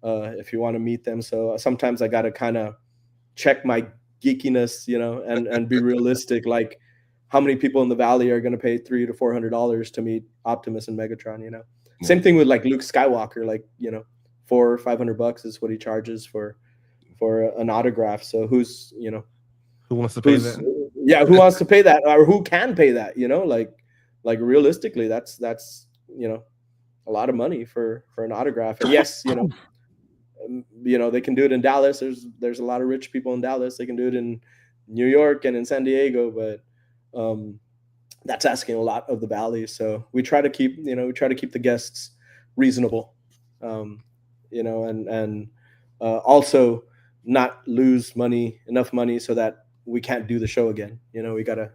if you want to meet them. So sometimes I got to kind of check my geekiness, and be realistic. Like, how many people in the Valley are going to pay $300 to $400 to meet Optimus and Megatron? Same thing with like Luke Skywalker. Like, $400 or $500 is what he charges for an autograph. So who wants to pay that? Yeah, who wants to pay that, or who can pay that? Like realistically, that's a lot of money for an autograph. And yes, they can do it in Dallas. There's a lot of rich people in Dallas. They can do it in New York and in San Diego, but that's asking a lot of the Valley. So we try to keep the guests reasonable, and also not lose enough money so that we can't do the show again. We gotta,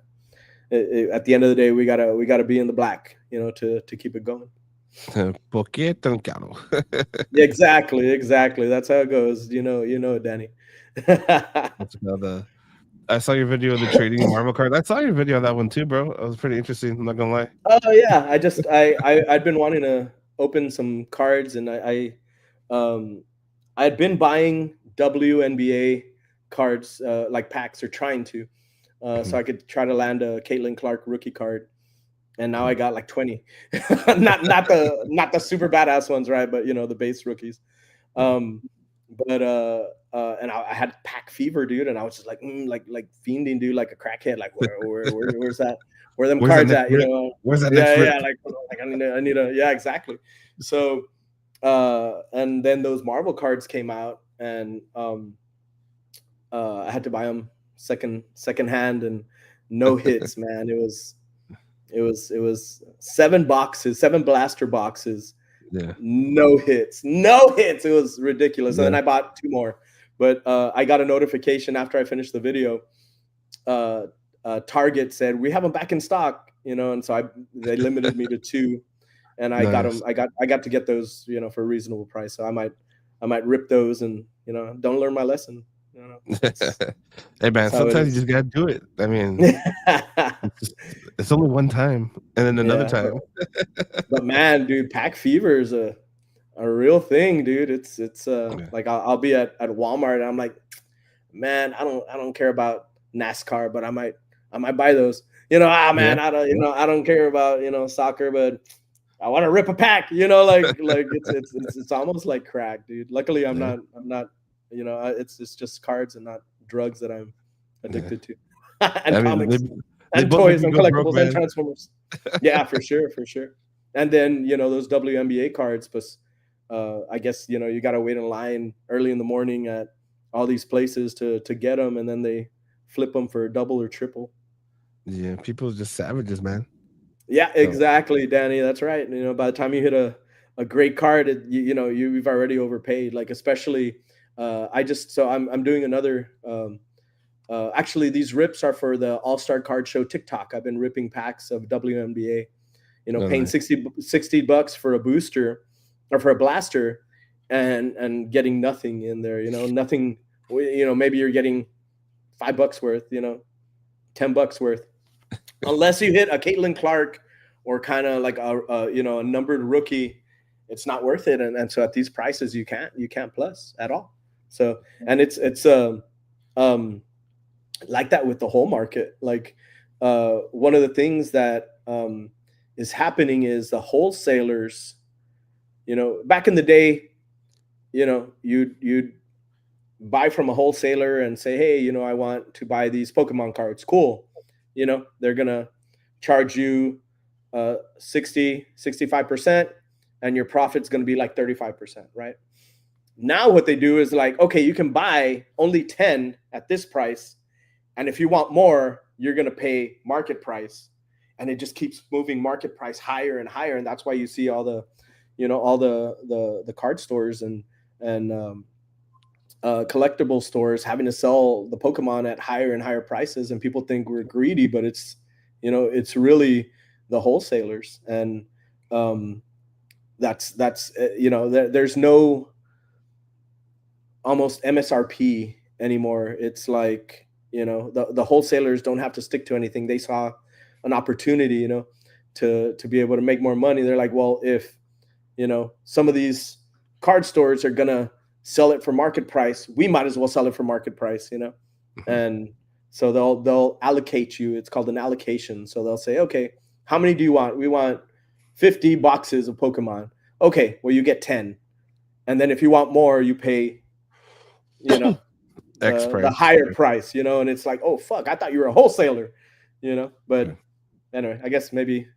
at the end of the day, we gotta be in the black, to keep it going. ¿Por qué tan caro? Exactly. That's how it goes. You know, Danny. That's about I saw your video of the trading Marvel cards. I saw your video on that one too, bro. It was pretty interesting. I'm not gonna lie. Oh yeah, I'd been wanting to open some cards, and I'd been buying WNBA cards like packs, or trying to, so I could try to land a Caitlin Clark rookie card, and now I got like 20, not the super badass ones, right? But the base rookies. But and I had pack fever, dude, and I was just like fiending, dude, like a crackhead. Like where's that? Where them Where's cards that at? Where's that Yeah, next yeah. rip? Like I need a yeah, exactly. So and then those Marvel cards came out, and I had to buy them second hand, and no hits, man. It was 7 boxes, 7 blaster boxes. Yeah. No hits. It was ridiculous. And then I bought 2 more. But I got a notification after I finished the video. Target said, "We have them back in stock," and so they limited me to 2, and I got them. I got to get those, for a reasonable price. So I might rip those, and don't learn my lesson. Hey man, sometimes you just gotta do it. I mean, it's only one time, and then another time. But man, dude, pack fever is a real thing, dude. It's like I'll be at Walmart, and I'm like, man, I don't care about NASCAR, but I might buy those. Man, I don't care about soccer, but I want to rip a pack. It's almost like crack, dude. Luckily, I'm not. It's just cards and not drugs that I'm addicted to, and comics, and toys, and collectibles, and Transformers. Yeah, for sure. And then those WNBA cards, but I guess you got to wait in line early in the morning at all these places to get them, and then they flip them for double or triple. Yeah, people are just savages, man. Yeah, exactly, Danny. That's right. By the time you hit a great card, you've already overpaid. Like, especially, I'm doing another. Actually, these rips are for the All-Star Card Show TikTok. I've been ripping packs of WNBA. Paying $60 for a booster or for a blaster, and getting nothing in there. Nothing. Maybe you're getting $5 worth. $10 worth. Unless you hit a Caitlin Clark or kind of like a numbered rookie, it's not worth it. And so at these prices, you can't plus at all. So, and it's like that with the whole market. Like one of the things that is happening is the wholesalers, back in the day, you'd buy from a wholesaler and say, hey, I want to buy these Pokemon cards. Cool. They're going to charge you 65%, and your profit's going to be like 35%, right? Now what they do is like, okay, you can buy only 10 at this price, and if you want more, you're going to pay market price. And it just keeps moving market price higher and higher, and that's why you see all the card stores and collectible stores having to sell the Pokemon at higher and higher prices, and people think we're greedy, but it's really the wholesalers, and there's no almost MSRP anymore. It's like the wholesalers don't have to stick to anything. They saw an opportunity, to be able to make more money. They're like, well, if some of these card stores are gonna sell it for market price, we might as well sell it for market price, and so they'll allocate you. It's called an allocation. So they'll say, okay, how many do you want? We want 50 boxes of Pokemon. Okay, well, you get 10, and then if you want more, you pay the higher price, and it's like, oh fuck, I thought you were a wholesaler, but anyway, I guess maybe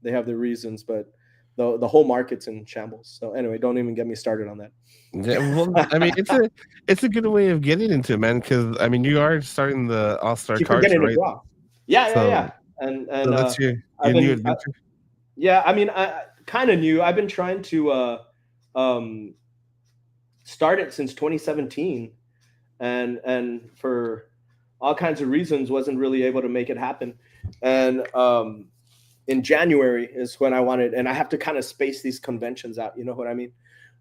they have their reasons, but the whole market's in shambles. So anyway, don't even get me started on that. Yeah, well, I mean, it's a good way of getting into it, man, because I mean, you are starting the All-Star Card Show, right? Yeah. And so that's your new adventure. I mean, I kind of new. I've been trying to start it since 2017, and for all kinds of reasons wasn't really able to make it happen. And in January is when I wanted, and I have to kind of space these conventions out. You know what I mean?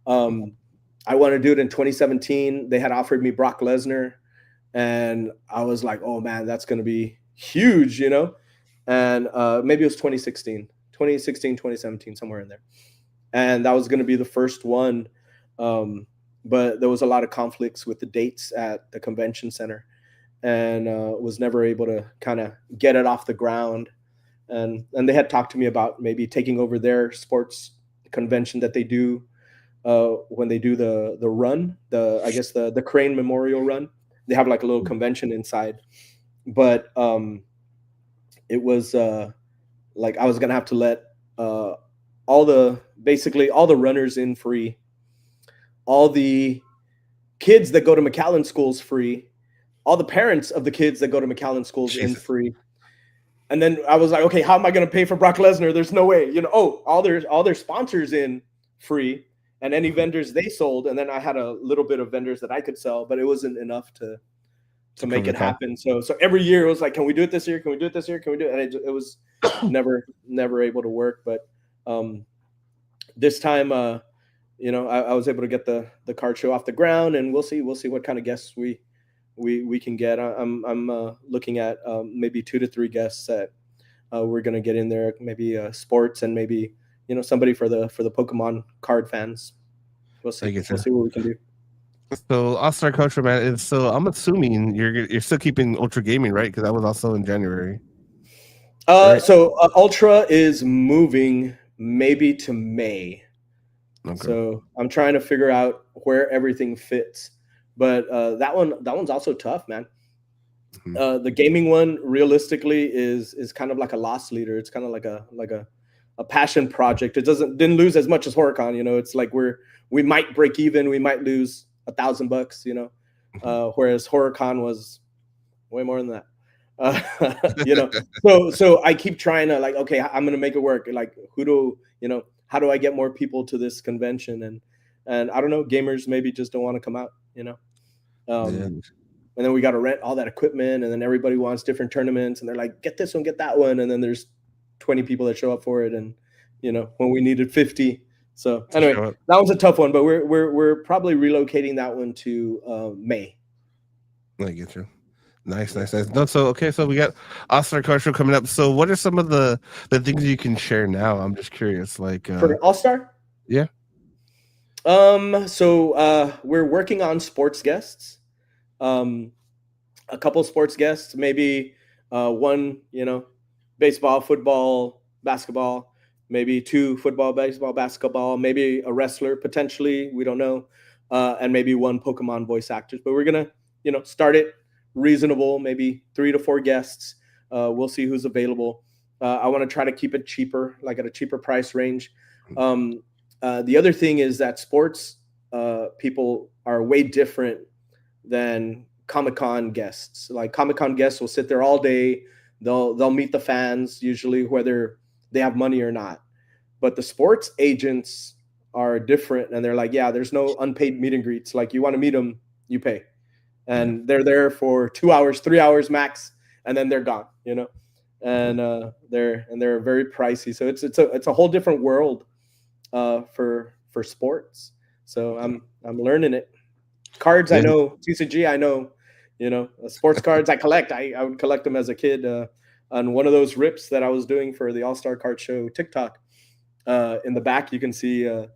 I want to do it in 2017. They had offered me Brock Lesnar, and I was like, oh man, that's going to be huge, you know? And maybe it was 2016, 2017, somewhere in there. And that was going to be the first one. But there was a lot of conflicts with the dates at the convention center, and was never able to kind of get it off the ground. And they had talked to me about maybe taking over their sports convention that they do when they do the run, the Crane Memorial Run. They have like a little convention inside, but it was like I was gonna have to let all the runners in free, all the kids that go to McAllen schools free, all the parents of the kids that go to McAllen schools in free. And then I was like, okay, how am I going to pay for Brock Lesnar? There's no way, you know. Oh, all their sponsors in free, and any vendors they sold, and then I had a little bit of vendors that I could sell, but it wasn't enough to make it happen. So every year it was like, can we do it this year? Can we do it this year? Can we do it? And it was never able to work. But this time, you know, I was able to get the card show off the ground, and we'll see what kind of guests we can get. I'm looking at maybe 2 to 3 guests that we're gonna get in there. Maybe sports, and maybe, you know, somebody for the Pokemon card fans. We'll see. We'll see what we can do. So All-Star Culture, man. So I'm assuming you're still keeping Ultra Gaming, right? Because that was also in January. Right? So Ultra is moving maybe to May. Okay. So I'm trying to figure out where everything fits. But that one's also tough, man. Mm-hmm. The gaming one, realistically, is kind of like a loss leader. It's kind of like a passion project. It didn't lose as much as HorrorCon. You know, it's like we might break even, we might lose $1,000, you know, whereas HorrorCon was way more than that. You know, so I keep trying to, like, okay, I'm gonna make it work. Like, how do I get more people to this convention? And I don't know, gamers maybe just don't want to come out, you know. And then we got to rent all that equipment, and then everybody wants different tournaments, and they're like, get this one, get that one, and then there's 20 people that show up for it, and, you know, when we needed 50. So anyway, that was a tough one, but we're probably relocating that one to May. I get you. Nice. No, so we got All-Star Culture coming up. So what are some of the things you can share now? I'm just curious, like for All-Star? Yeah. So we're working on sports guests. A couple sports guests, maybe one, you know, baseball, football, basketball, maybe 2 football, baseball, basketball, maybe a wrestler potentially, we don't know, and maybe 1 Pokemon voice actors. But we're gonna, you know, start it reasonable, maybe 3 to 4 guests. We'll see who's available. I want to try to keep it cheaper, like at a cheaper price range. The other thing is that sports people are way different than Comic-Con guests. Like, Comic-Con guests will sit there all day. They'll meet the fans, usually whether they have money or not. But the sports agents are different, and they're like, yeah, there's no unpaid meet and greets. Like, you want to meet them, you pay. And they're there for 2 hours, 3 hours max, and then they're gone, you know. And they're very pricey. So it's a whole different world for sports. So I'm learning it. Cards, I know. TCG, I know. You know, sports cards I collect. I would collect them as a kid on one of those rips that I was doing for the All-Star Card Show TikTok. In the back, you can see the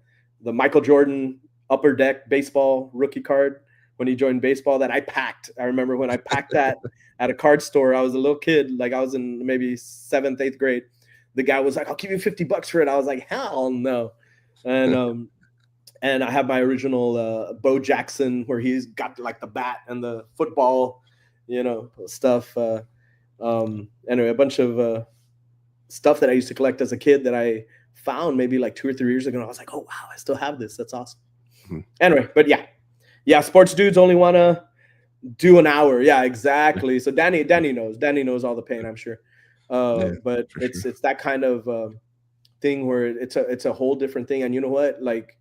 Michael Jordan Upper Deck baseball rookie card when he joined baseball that I packed. I remember when I packed that at a card store. I was a little kid, like I was in maybe 7th, 8th grade. The guy was like, I'll give you $50 for it. I was like, hell no. And I have my original Bo Jackson, where he's got like the bat and the football, you know, stuff. Anyway, a bunch of stuff that I used to collect as a kid that I found maybe like 2 or 3 years ago. And I was like, oh, wow, I still have this. That's awesome. Mm-hmm. Anyway, but yeah, sports dudes only want to do an hour. Yeah, exactly. So Danny knows all the pain, I'm sure. But it's that kind of thing where it's a whole different thing. And you know what? Like,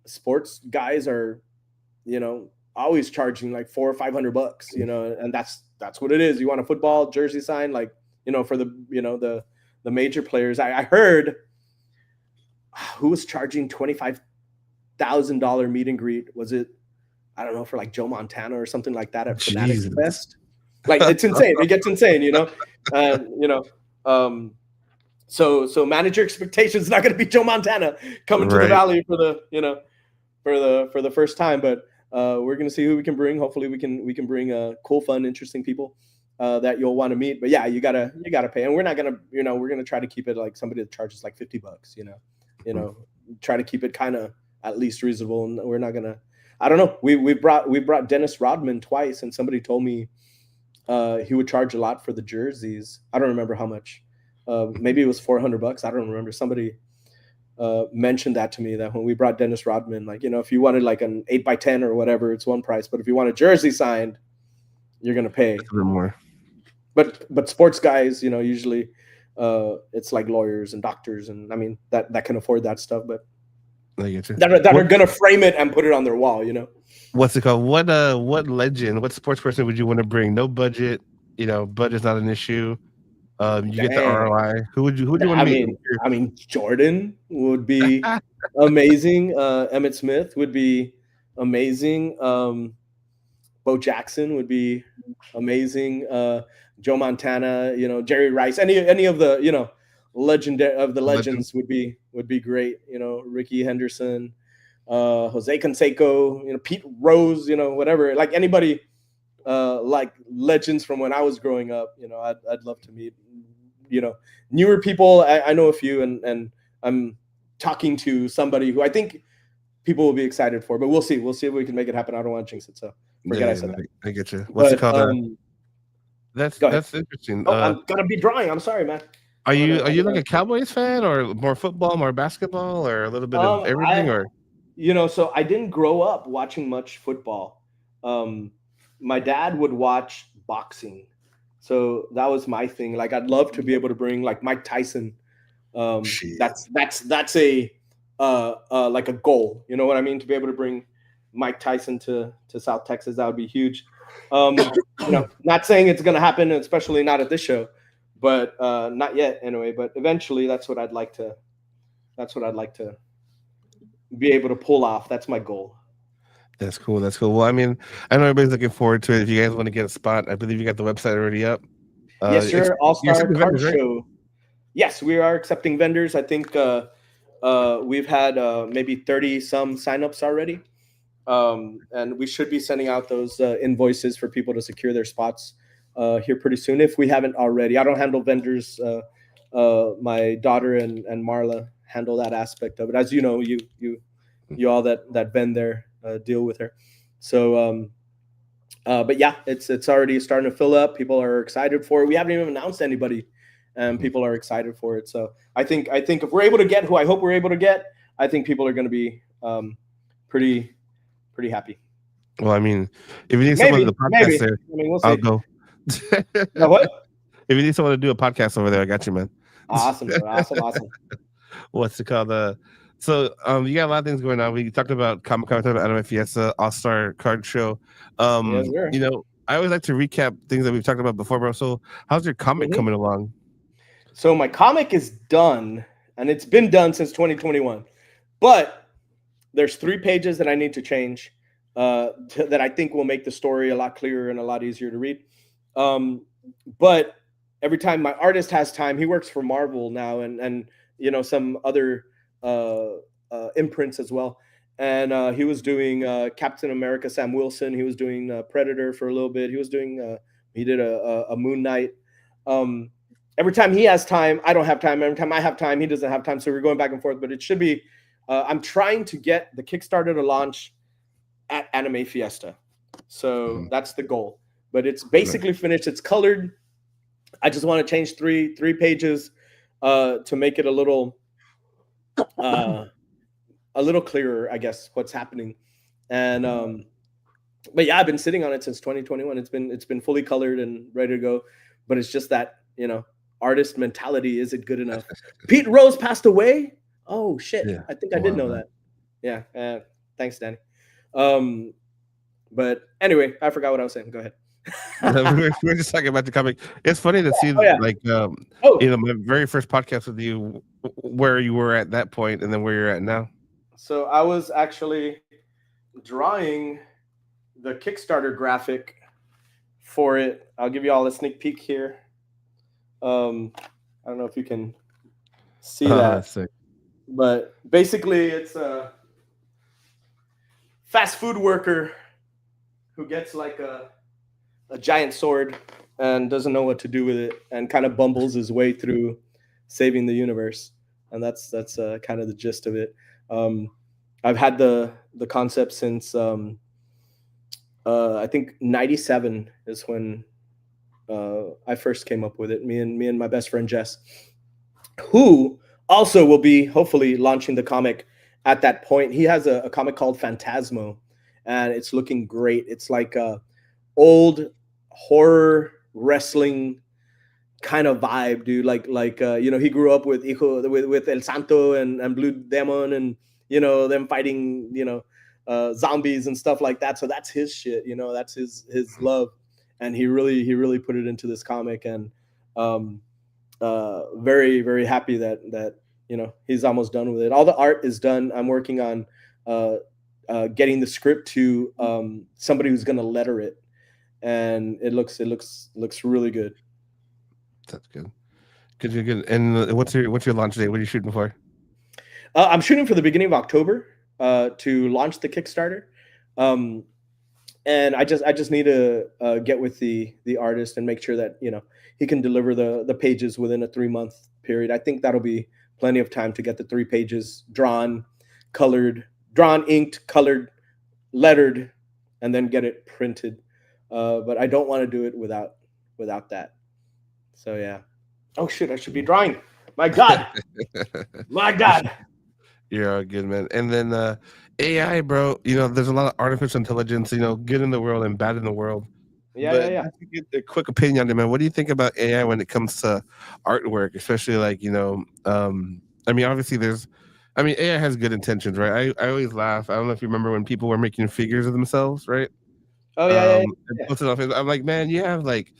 sports guys are, you know, always charging like $400 or $500, you know, and that's what it is. You want a football jersey sign, like, you know, for the, you know, the the major players. I heard who was charging $25,000 meet and greet. Was it, I don't know, for like Joe Montana or something like that at Fanatics Fest? Like, it's insane. It gets insane, you know. So manage your expectations. It's not going to be Joe Montana coming to the Valley for the, you know, for the first time. But we're going to see who we can bring. Hopefully we can bring cool, fun, interesting people that you'll want to meet. But yeah, you gotta pay, and we're not gonna, you know, we're gonna try to keep it like somebody that charges like $50. You know, try to keep it kind of at least reasonable. And we're not gonna. I don't know. We brought Dennis Rodman twice, and somebody told me he would charge a lot for the jerseys. I don't remember how much. Maybe it was $400. I don't remember. Somebody mentioned that to me, that when we brought Dennis Rodman, like, you know, if you wanted like an 8x10 or whatever, it's one price. But if you want a jersey signed, you're gonna pay a little more. But sports guys, you know, usually it's like lawyers and doctors, and I mean that can afford that stuff, but that are gonna frame it and put it on their wall, you know. What's it called? What legend, what sports person would you want to bring? No budget, you know, budget's not an issue. You get the ROI. Who would you want to meet? I mean, Jordan would be amazing. Emmitt Smith would be amazing. Bo Jackson would be amazing. Joe Montana, you know, Jerry Rice, any of the, you know, legends would be great. You know, Ricky Henderson, Jose Canseco, you know, Pete Rose, you know, whatever. Like anybody like legends from when I was growing up, you know, I'd love to meet. You know, newer people. I know a few, and I'm talking to somebody who I think people will be excited for. But we'll see. We'll see if we can make it happen. I don't want to jinx it, so forget I said that. I get you. What's it called? That's interesting. I'm gonna be drawing. I'm sorry, man. Are you like a Cowboys fan, or more football, more basketball, or a little bit of everything? Or you know, so I didn't grow up watching much football. My dad would watch boxing, so that was my thing. Like, I'd love to be able to bring like Mike Tyson. That's a like a goal. You know what I mean? To be able to bring Mike Tyson to South Texas, that would be huge. You know, not saying it's going to happen, especially not at this show, but not yet anyway. But eventually, that's what I'd like to be able to pull off. That's my goal. That's cool. That's cool. Well, I mean, I know everybody's looking forward to it. If you guys want to get a spot, I believe you got the website already up. Yes, sir. All-Star Card Show. Right? Yes, we are accepting vendors. I think we've had maybe 30 some signups already. And we should be sending out those invoices for people to secure their spots here pretty soon, if we haven't already. I don't handle vendors. My daughter and Marla handle that aspect of it. As you know, you all that vend there deal with her. So, but yeah, it's already starting to fill up. People are excited for it. We haven't even announced anybody, and people are excited for it. So I think if we're able to get who I hope we're able to get, I think people are going to be pretty happy. Well, I mean, if you need someone to the podcast there, I mean, we'll I'll go. What? If you need someone to do a podcast over there, I got you, man. Awesome, bro. Awesome. What's it called? So you got a lot of things going on. We talked about Comic-Con, we talked about Anime Fiesta, All-Star Card Show. Yes, you know, I always like to recap things that we've talked about before, bro. So how's your comic coming along? So my comic is done, and it's been done since 2021. But there's 3 pages that I need to change that I think will make the story a lot clearer and a lot easier to read. But every time my artist has time, he works for Marvel now and you know, some other imprints as well. And he was doing Captain America, Sam Wilson. He was doing Predator for a little bit. He was doing he did a Moon Knight. Every time he has time, I don't have time. Every time I have time, he doesn't have time. So we're going back and forth. But it should be. I'm trying to get the Kickstarter to launch at Anime Fiesta. So that's the goal. But it's basically finished. It's colored. I just want to change three pages to make it a little clearer, I guess, what's happening. And but yeah, I've been sitting on it since 2021. It's been fully colored and ready to go. But it's just that, you know, artist mentality. Is it good enough? Pete Rose passed away. Oh shit! Yeah. I think I did know that. Yeah. Thanks, Danny. But anyway, I forgot what I was saying. Go ahead. We were just talking about the comic. It's funny to see, yeah. like, Oh, my very first podcast with you, where you were at that point, and then where you're at now. so I was actually drawing the Kickstarter graphic for it. I'll give you all a sneak peek here. I don't know if you can see that, That's sick. but basically it's a fast food worker who gets like a giant sword and doesn't know what to do with it and kind of bumbles his way through saving the universe. And that's kind of the gist of it. I've had the concept since I think 97 is when I first came up with it. Me and my best friend Jess, who also will be hopefully launching the comic at that point. He has a comic called Phantasmo, and it's looking great. It's like a old horror wrestling kind of vibe, dude. Like he grew up with with El Santo and Blue Demon, and them fighting zombies and stuff like that. So that's his shit. That's his love, and he really put it into this comic. And very, very happy that he's almost done with it. All the art is done. I'm working on getting the script to somebody who's going to letter it, and it looks really good. That's good. Good. And what's your launch date? What are you shooting for? I'm shooting for the beginning of October to launch the Kickstarter. And I just need to get with the artist and make sure that he can deliver the pages within a 3-month period. I think that'll be plenty of time to get the 3 pages drawn, inked, colored, lettered, and then get it printed. But I don't want to do it without that. So yeah. Oh shit! I should be drawing. My God. My God. You're all good, man. And then AI, bro. There's a lot of artificial intelligence. Good in the world and bad in the world. Yeah. I could get a quick opinion on it, man. What do you think about AI when it comes to artwork, especially like obviously AI has good intentions, right? I always laugh. I don't know if you remember when people were making figures of themselves, right? Oh yeah. And posted on Facebook. I'm like, man, you have like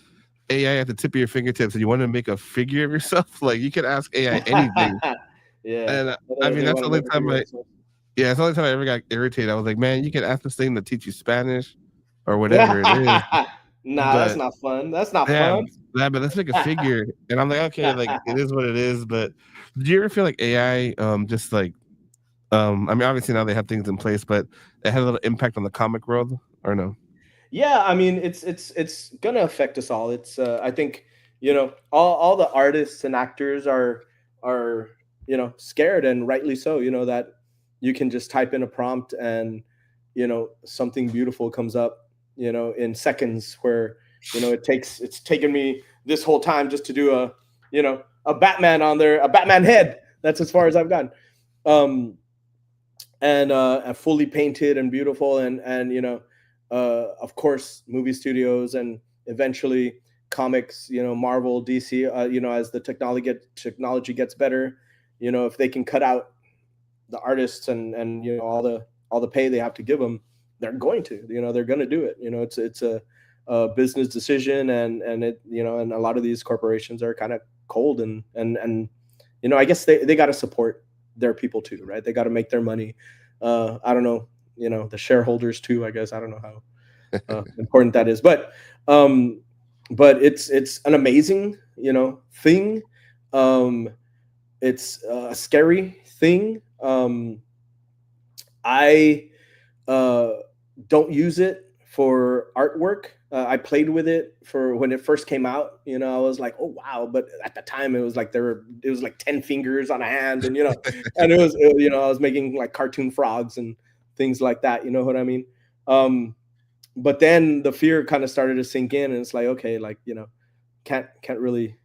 AI at the tip of your fingertips, and you want to make a figure of yourself? Like, you could ask AI anything. Yeah. And that's the only time it's the only time I ever got irritated. I was like, man, you could ask this thing to teach you Spanish or whatever it is. Nah, that's not fun. That's not fun. Yeah, but let's make a figure. And I'm like, okay, like it is what it is. But do you ever feel like AI just like obviously now they have things in place, but it had a little impact on the comic world, or no? Yeah, I mean it's gonna affect us all. It's I think all the artists and actors are scared, and rightly so. That you can just type in a prompt and something beautiful comes up in seconds, where it's taken me this whole time just to do a Batman on there, a Batman head. That's as far as I've gotten. And fully painted and beautiful, and of course movie studios and eventually comics, Marvel, DC, as the technology gets better, if they can cut out the artists and all the pay they have to give them, they're going to, they're going to do it. It's a business decision, and it, and a lot of these corporations are kind of cold, and I guess they got to support their people too, right? They got to make their money. I don't know, the shareholders too, I guess. I don't know how important that is, but it's an amazing, thing. It's a scary thing. I don't use it for artwork. I played with it for when it first came out. I was like, oh wow! But at the time, it was like it was like 10 fingers on a hand, and and it was I was making like cartoon frogs and things like that. You know what I mean? But then the fear kind of started to sink in, and it's like, okay, like can't really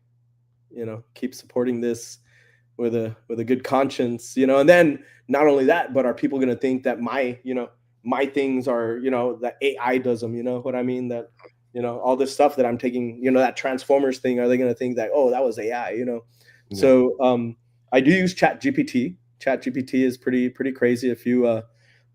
keep supporting this with a good conscience, and then not only that, but are people going to think that my things are, that AI does them, you know what I mean? That, all this stuff that I'm taking, that Transformers thing, are they going to think that, oh, that was AI, Yeah. So I do use Chat GPT. Chat GPT is pretty crazy. If you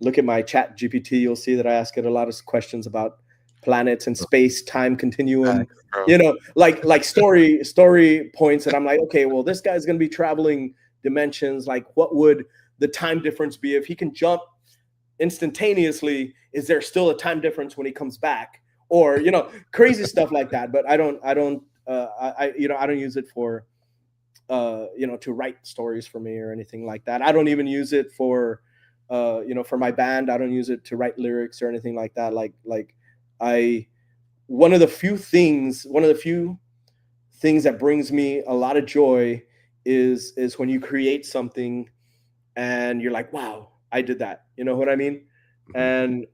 look at my Chat GPT, you'll see that I ask it a lot of questions about planets and space time continuum, bro. you know, like story points that I'm like, okay, well, this guy's gonna be traveling dimensions. Like, what would the time difference be if he can jump instantaneously? Is there still a time difference when he comes back? Or, you know, crazy stuff like that. But I don't use it for you know, to write stories for me or anything like that. I don't even use it for you know, for my band. I don't use it to write lyrics or anything like that. One of the few things that brings me a lot of joy is when you create something and you're like, wow, I did that. You know what I mean? And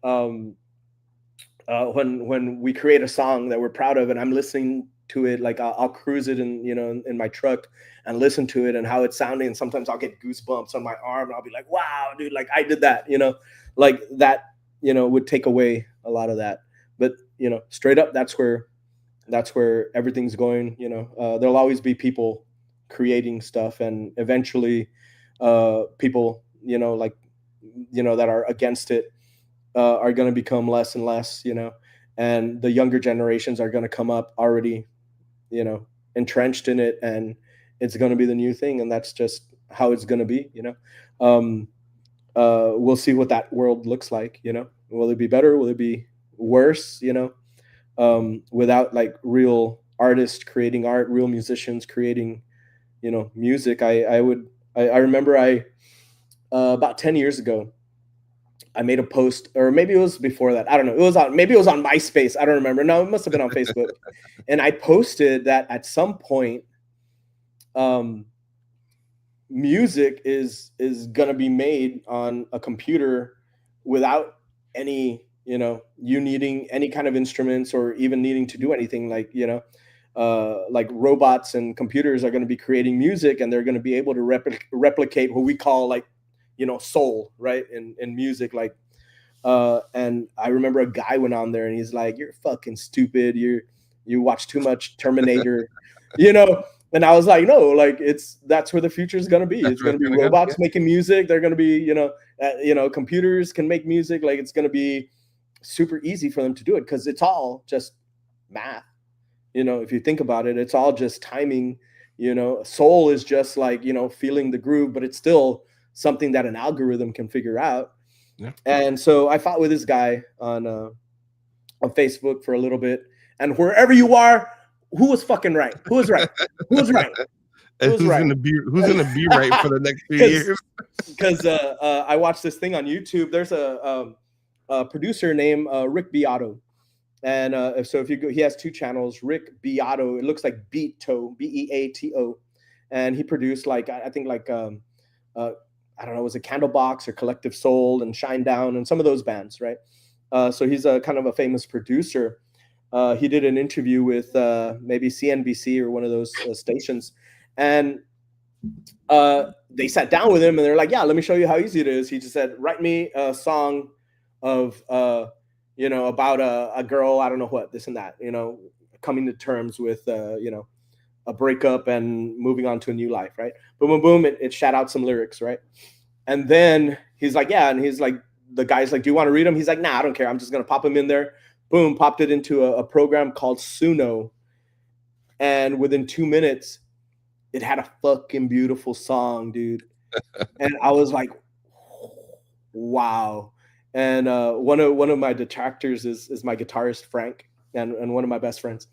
when we create a song that we're proud of, and I'm listening to it, like I'll cruise it in my truck and listen to it and how it's sounding. And sometimes I'll get goosebumps on my arm and I'll be like, wow, dude, like I did that, you know, like that, you know, would take away a lot of that. But, you know, straight up, that's where everything's going. You know, there'll always be people creating stuff, and eventually people, you know, like, you know, that are against it are going to become less and less, you know, and the younger generations are going to come up already, you know, entrenched in it, and it's going to be the new thing, and that's just how it's going to be, you know. We'll see what that world looks like, you know. Will it be better? Will it be worse? You know, without like real artists creating art, real musicians creating, you know, music. I remember about 10 years ago, I made a post, or maybe it was before that. I don't know. Maybe it was on MySpace. I don't remember. No, it must have been on Facebook. And I posted that at some point, music is gonna be made on a computer without any, you know, you needing any kind of instruments or even needing to do anything. Like, you know, like robots and computers are going to be creating music, and they're going to be able to replicate what we call, like, you know, soul, right? In music, like, and I remember a guy went on there and he's like, "You're fucking stupid. You watch too much Terminator," you know. And I was like, "No, like that's where the future is going to be. It's going to be robots making music. They're going to be, you know, computers can make music. Like, it's going to be super easy for them to do it because it's all just math. You know, if you think about it, it's all just timing. You know, soul is just like, you know, feeling the groove, but it's still something that an algorithm can figure out." Yeah. And so I fought with this guy on Facebook for a little bit, and wherever you are, who was fucking right? Who was right? Who was right? Who's gonna be right for the next few years? Because I watched this thing on YouTube. There's a producer named Rick Beato. And so if you go, he has two channels, Rick Beato. It looks like Beato, Beato, and he produced, like, I think, like I don't know, was it Candlebox or Collective Soul and Shinedown and some of those bands, right? So he's a kind of a famous producer. He did an interview with maybe CNBC or one of those stations, and they sat down with him and they're like, "Yeah, let me show you how easy it is." He just said, "Write me a song of you know, about a girl, I don't know what, this and that, you know, coming to terms with you know, a breakup and moving on to a new life," right? Boom, boom, boom. It shot out some lyrics, right? And then he's like, "Yeah," and he's like, the guy's like, "Do you want to read them?" He's like, "Nah, I don't care. I'm just gonna pop them in there." Boom, popped it into a program called Suno, and within 2 minutes, it had a fucking beautiful song, dude. And I was like, wow. And one of my detractors is my guitarist Frank, and one of my best friends.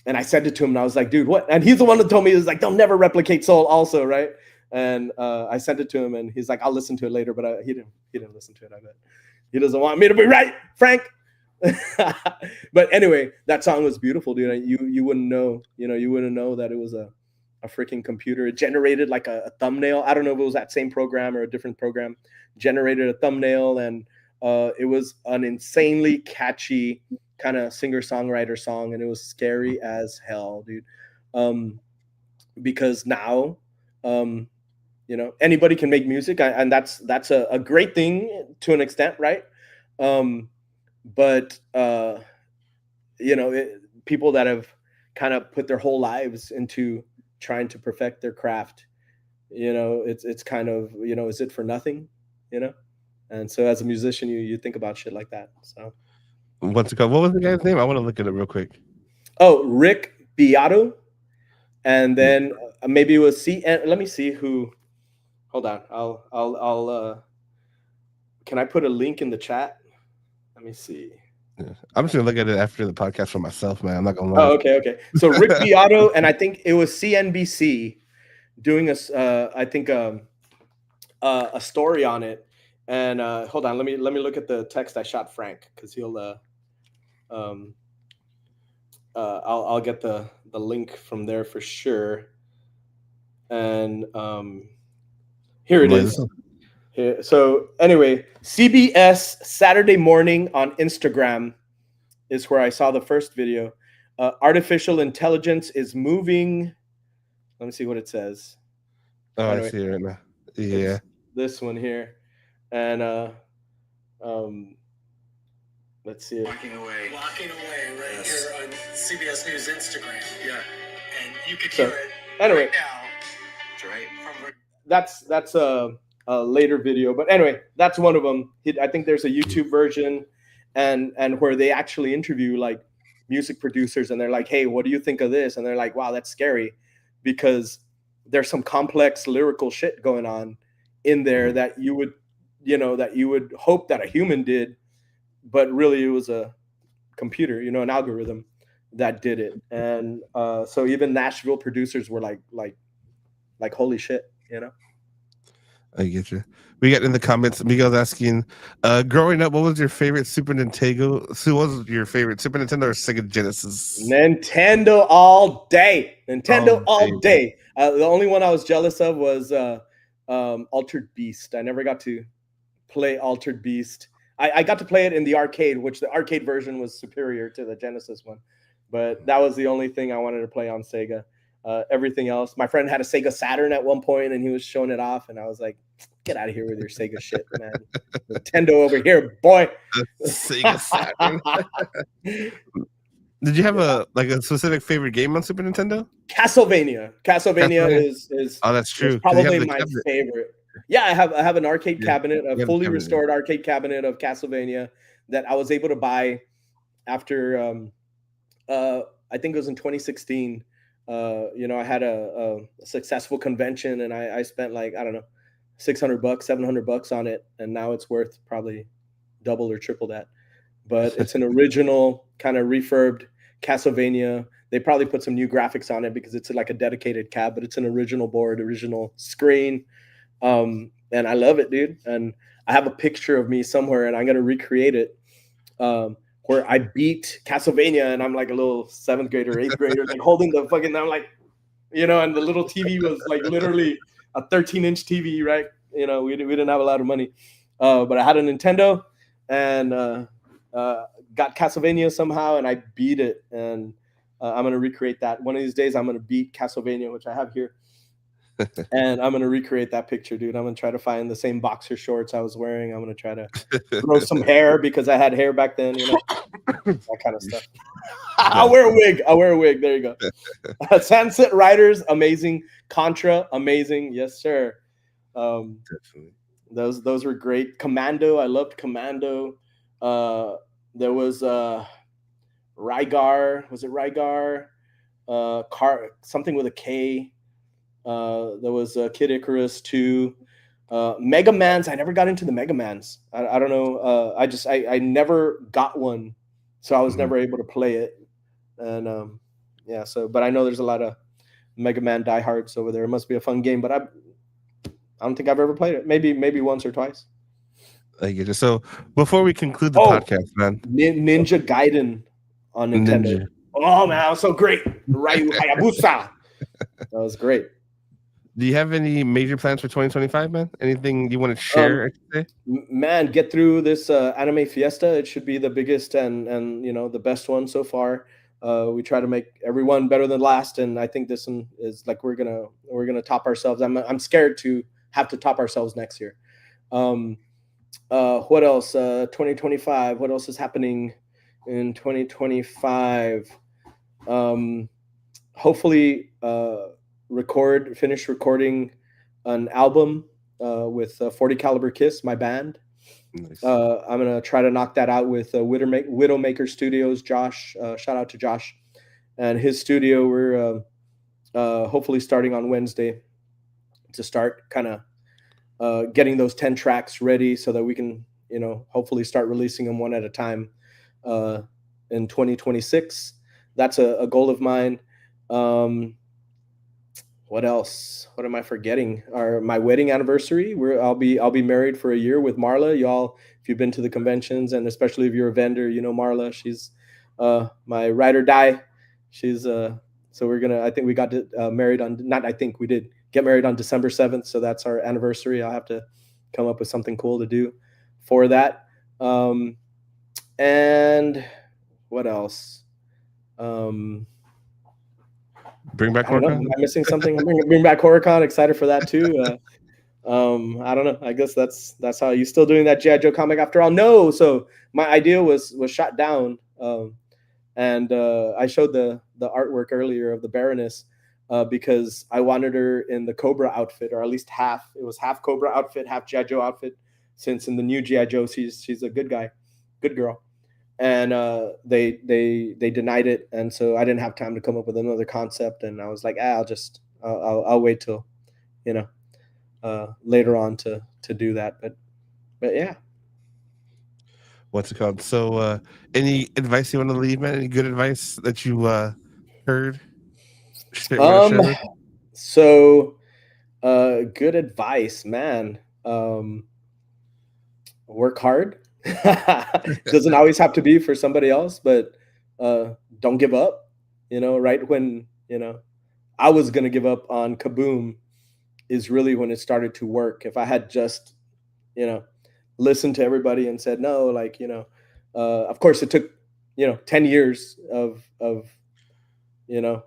And I sent it to him, and I was like, "Dude, what?" And he's the one that told me, "Is like, they'll never replicate soul, also, right?" And I sent it to him, and he's like, "I'll listen to it later," but he didn't listen to it. I bet he doesn't want me to be right, Frank. But anyway, that song was beautiful, dude. You wouldn't know, you know, you wouldn't know that it was a freaking computer. It generated like a thumbnail. I don't know if it was that same program or a different program. Generated a thumbnail, and it was an insanely catchy kind of singer-songwriter song, and it was scary as hell, dude. Because now, you know, anybody can make music, and that's a great thing to an extent, right? But you know, people that have kind of put their whole lives into trying to perfect their craft, you know, it's kind of, you know, is it for nothing, you know? And so as a musician, you think about shit like that. So What's it called? What was the guy's name? I want to look at it real quick. Oh, Rick Beato, and then maybe it was C. Let me see who. Hold on, I'll. Can I put a link in the chat? Let me see. Yeah. I'm just gonna look at it after the podcast for myself, man. I'm not gonna lie. Oh, okay. So Rick Beato, and I think it was CNBC doing a story on it. And hold on, let me look at the text I shot Frank, because he'll I'll get the link from there for sure. And here it is. Here. So anyway, CBS Saturday Morning on Instagram is where I saw the first video. Artificial intelligence is moving. Let me see what it says. Oh, anyway, I see it right now. Yeah, this one here, and let's see it. Walking away right here on CBS News Instagram. Yeah, and you can hear it anyway. Right now. That's a later video, but anyway, that's one of them. I think there's a YouTube version, and where they actually interview like music producers, and they're like, "Hey, what do you think of this?" And they're like, "Wow, that's scary," because there's some complex lyrical shit going on in there that you would hope that a human did, but really it was a computer, an algorithm that did it. And so even Nashville producers were like, holy shit, I get you. We got in the comments, Miguel's asking, growing up, what was your favorite Super Nintendo? So what was your favorite Super Nintendo or Sega Genesis? Nintendo all day. All day. The only one I was jealous of was Altered Beast. I never got to play Altered Beast. I got to play it in the arcade, which the arcade version was superior to the Genesis one. But that was the only thing I wanted to play on Sega. Everything else, my friend had a Sega Saturn at one point, and he was showing it off, and I was like, "Get out of here with your Sega shit, man! Nintendo over here, boy." Sega Saturn. Did you have a specific favorite game on Super Nintendo? Castlevania is oh, that's true. Probably my favorite. Yeah, I have an arcade cabinet, a fully restored arcade cabinet of Castlevania that I was able to buy after I think it was in 2016. I had a successful convention, and I spent like, I don't know, $600, $700 on it, and now it's worth probably double or triple that. But it's an original kind of refurbed Castlevania. They probably put some new graphics on it because it's like a dedicated cab, but it's an original board, original screen, and I love it, dude. And I have a picture of me somewhere, and I'm gonna recreate it. Where I beat Castlevania, and I'm like a little 7th grader, 8th grader, like holding the fucking, I'm like, and the little TV was like literally a 13-inch TV, right? We didn't have a lot of money, but I had a Nintendo, and got Castlevania somehow, and I beat it, and I'm gonna recreate that. One of these days, I'm gonna beat Castlevania, which I have here. And I'm gonna recreate that picture, dude. I'm gonna try to find the same boxer shorts I was wearing. I'm gonna try to grow some hair because I had hair back then, that kind of stuff. I'll wear a wig. There you go. Sunset Riders, amazing. Contra, amazing. Yes, sir. Definitely. Those were great. Commando, I loved Commando. There was Rygar. Was it Rygar? Something with a K. There was Kid Icarus 2. Mega Mans. I never got into the Mega Mans. I don't know. I never got one, so I was never able to play it. And but I know there's a lot of Mega Man diehards over there. It must be a fun game, but I don't think I've ever played it. Maybe once or twice. I get it. So before we conclude the podcast, man, Ninja Gaiden on Nintendo. Ninja. Oh man, that was so great. Ryu Hayabusa. That was great. Do you have any major plans for 2025, man? Anything you want to share? Man, get through this Anime Fiesta. It should be the biggest and the best one so far. We try to make everyone better than last, and I think this one is like we're gonna top ourselves. I'm scared to have to top ourselves next year. What else? 2025. What else is happening in 2025? Hopefully, finish recording an album with 40 Caliber Kiss, my band. Nice. I'm gonna try to knock that out with Widowmaker Studios. Josh, shout out to Josh and his studio. We're hopefully starting on Wednesday to start kind of getting those 10 tracks ready so that we can, hopefully start releasing them one at a time in 2026. That's a goal of mine. What else? What am I forgetting? My wedding anniversary. I'll be married for a year with Marla. Y'all, if you've been to the conventions, and especially if you're a vendor, Marla. She's my ride or die. She's so I think we got married on. Not I think we did get married on December 7th. So that's our anniversary. I'll have to come up with something cool to do for that. And what else? Bring back I don't know. Horicon? Am I missing something? Bring back Horicon. Excited for that too. I don't know. I guess that's how you still doing that G.I. Joe comic after all? No. So my idea was shot down. And I showed the artwork earlier of the Baroness because I wanted her in the Cobra outfit, or at least half. It was half Cobra outfit, half G.I. Joe outfit. Since in the new G.I. Joe, she's a good girl. And they denied it, and so I didn't have time to come up with another concept. And I was like, I'll wait till later on to do that. But yeah. What's it called? So, any advice you want to leave, man? Any good advice that you heard? So, good advice, man. Work hard. Doesn't always have to be for somebody else, but don't give up. Right when I was gonna give up on Kaboom is really when it started to work. If I had just listened to everybody and said no, of course it took 10 years of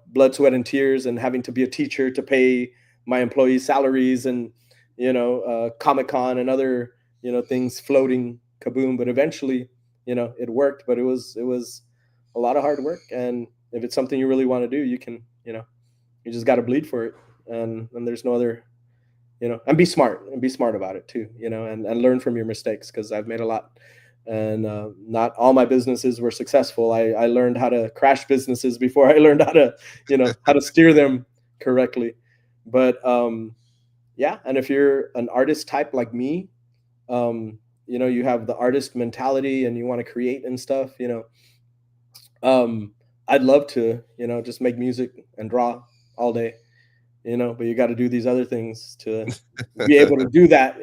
blood, sweat, and tears, and having to be a teacher to pay my employees' salaries, and Comic-Con and other things floating Kaboom. But eventually it worked, but it was a lot of hard work. And if it's something you really want to do, you can you just got to bleed for it, and there's no other and be smart about it too, and learn from your mistakes, because I've made a lot, and not all my businesses were successful. I learned how to crash businesses before I learned how to how to steer them correctly. But yeah, and if you're an artist type like me, you have the artist mentality and you want to create and stuff, I'd love to, just make music and draw all day, but you got to do these other things to be able to do that,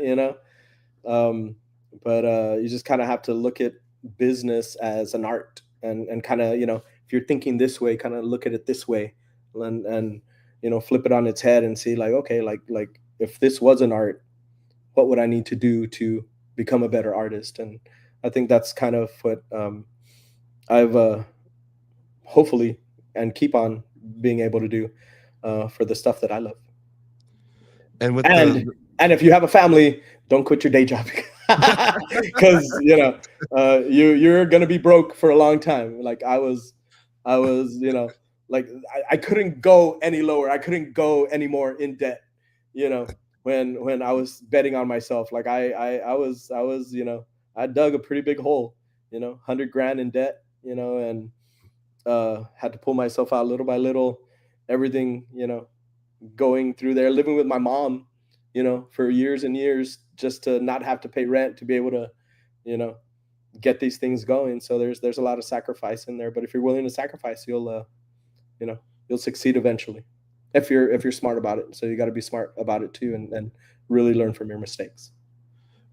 but you just kind of have to look at business as an art, and kind of, if you're thinking this way, kind of look at it this way, and flip it on its head and see, like, okay, like if this was an art, what would I need to do to become a better artist? And I think that's kind of what I've hopefully and keep on being able to do for the stuff that I love. And if you have a family, don't quit your day job, because you're gonna be broke for a long time. Like I was like I couldn't go any lower. I couldn't go any more in debt. When I was betting on myself, like I was I dug a pretty big hole, $100,000 in debt, and had to pull myself out little by little. Everything, going through there, living with my mom, for years and years, just to not have to pay rent, to be able to, get these things going. So there's a lot of sacrifice in there. But if you're willing to sacrifice, you'll succeed eventually, if you're smart about it. So you got to be smart about it too, and really learn from your mistakes.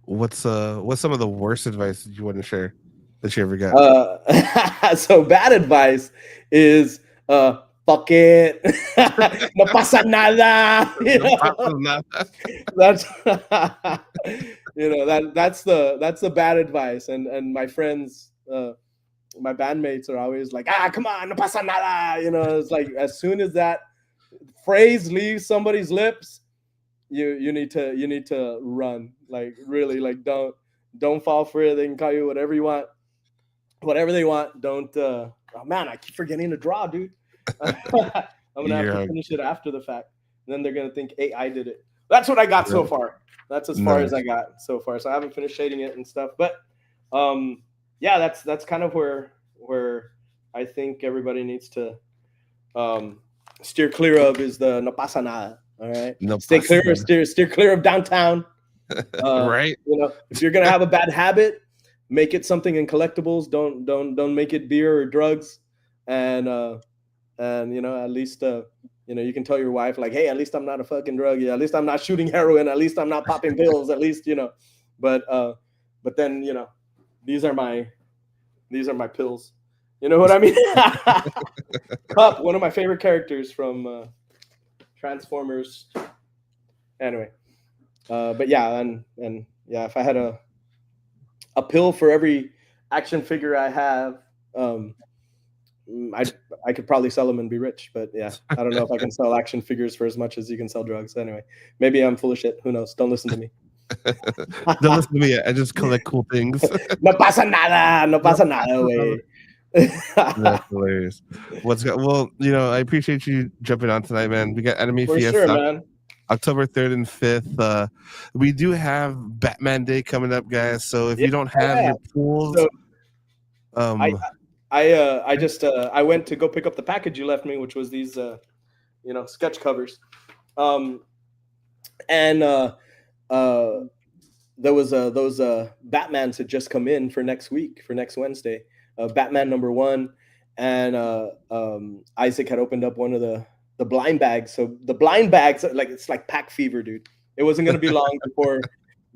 What's some of the worst advice that you want to share that you ever got? So bad advice is fuck it. No pasa nada. That's that's the bad advice. And my friends, my bandmates are always like, come on, no pasa nada. It's like, as soon as that phrase leaves somebody's lips, you need to run. Like, really, like, don't fall for it. They can call you whatever you want, whatever they want. Don't oh man, I keep forgetting to draw, dude. I'm gonna have to finish it after the fact. And then they're gonna think AI did it. That's what I got so far. That's as far Nice. as I got so far. So I haven't finished shading it and stuff. But yeah, that's kind of where I think everybody needs to steer clear of is the no pasa nada. All right, steer clear of downtown. Right. You know, if you're gonna have a bad habit, make it something in collectibles. Don't make it beer or drugs. And you know, at least you know, you can tell your wife like, hey, at least I'm not a fucking druggie. At least I'm not shooting heroin. At least I'm not popping pills. At least, you know. But then, you know, these are my pills. You know what I mean? Pup, one of my favorite characters from Transformers. Anyway, but yeah, and yeah, if I had a pill for every action figure I have, I could probably sell them and be rich. But yeah, I don't know if I can sell action figures for as much as you can sell drugs. Anyway, maybe I'm full of shit. Who knows? Don't listen to me. Don't listen to me. I just collect cool things. No pasa nada. No pasa nada, way. That's hilarious. Well, you know, I appreciate you jumping on tonight, man. We got Anime For Fiesta, sure, man. October 3rd and 5th. We do have Batman Day coming up, guys. So if you don't have your pools, so, I just I went to go pick up the package you left me, which was these you know, sketch covers, and there was those Batmans had just come in for next week, for next Wednesday. Batman #1, and Isaac had opened up one of the blind bags. So the blind bags, like, it's like pack fever, dude. It wasn't going to be long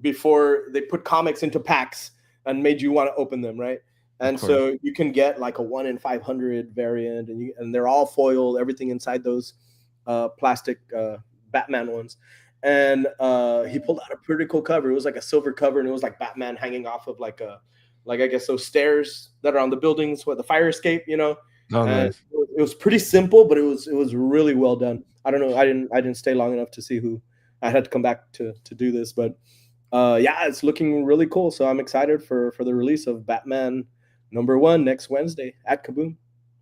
before they put comics into packs and made you want to open them, right? And so you can get like a 1 in 500 variant, and they're all foiled, everything inside those plastic Batman ones. And he pulled out a pretty cool cover. It was like a silver cover, and it was like Batman hanging off of like I guess those stairs that are on the buildings where the fire escape, you know. Oh, nice. It was pretty simple, but it was really well done. I don't know. I didn't stay long enough to see who. I had to come back to do this, but yeah, it's looking really cool. So I'm excited for the release of Batman #1 next Wednesday at Kaboom.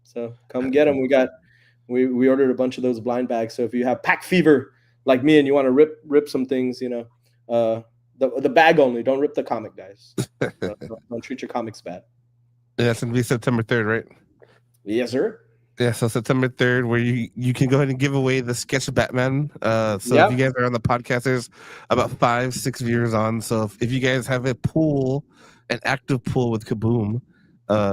So come get them. We ordered a bunch of those blind bags. So if you have pack fever like me and you want to rip some things, you know, the bag only. Don't rip the comic, guys. Don't treat your comics bad. Yeah, it's gonna be September 3rd, right? Yes, sir. Yeah, so September 3rd, where you can go ahead and give away the sketch Batman. So if you guys are on the podcast, there's about 5-6 viewers on. So if you guys have a pool, an active pool with Kaboom,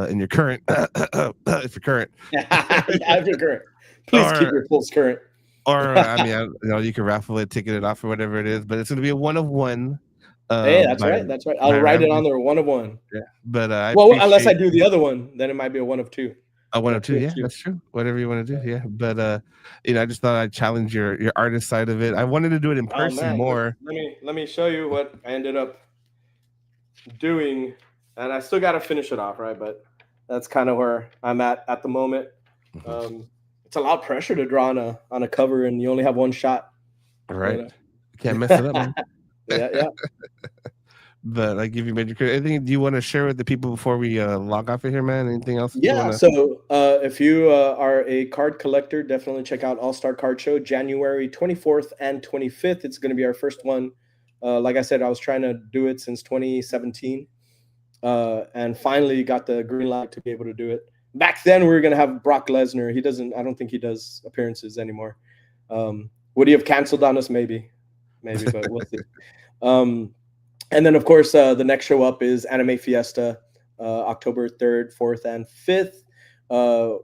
in your current, if you're current, if you're current, please keep your pools current. Or I mean, you know, you can raffle it, ticket it off, or whatever it is. But it's going to be a 1 of 1. Hey, that's right. That's right. I'll write it on there, 1 of 1. Yeah, but unless I do the other one, then it might be a 1 of 2. A 1 of 2, yeah, that's true. Whatever you want to do, yeah. But you know, I just thought I'd challenge your artist side of it. I wanted to do it in person more. Let me show you what I ended up doing, and I still got to finish it off, right? But that's kind of where I'm at the moment. It's a lot of pressure to draw on a cover, and you only have one shot. Right, you can't mess it up, man. Yeah. But I give you major credit. Anything do you want to share with the people before we log off of here, man? Anything else? Yeah. So if you are a card collector, definitely check out All Star Card Show, January 24th and 25th. It's going to be our first one. Like I said, I was trying to do it since 2017, and finally got the green light to be able to do it. Back then, we were going to have Brock Lesnar. I don't think he does appearances anymore. Would he have canceled on us? Maybe, but we'll see. And then, of course, the next show up is Anime Fiesta, October 3rd, 4th, and 5th.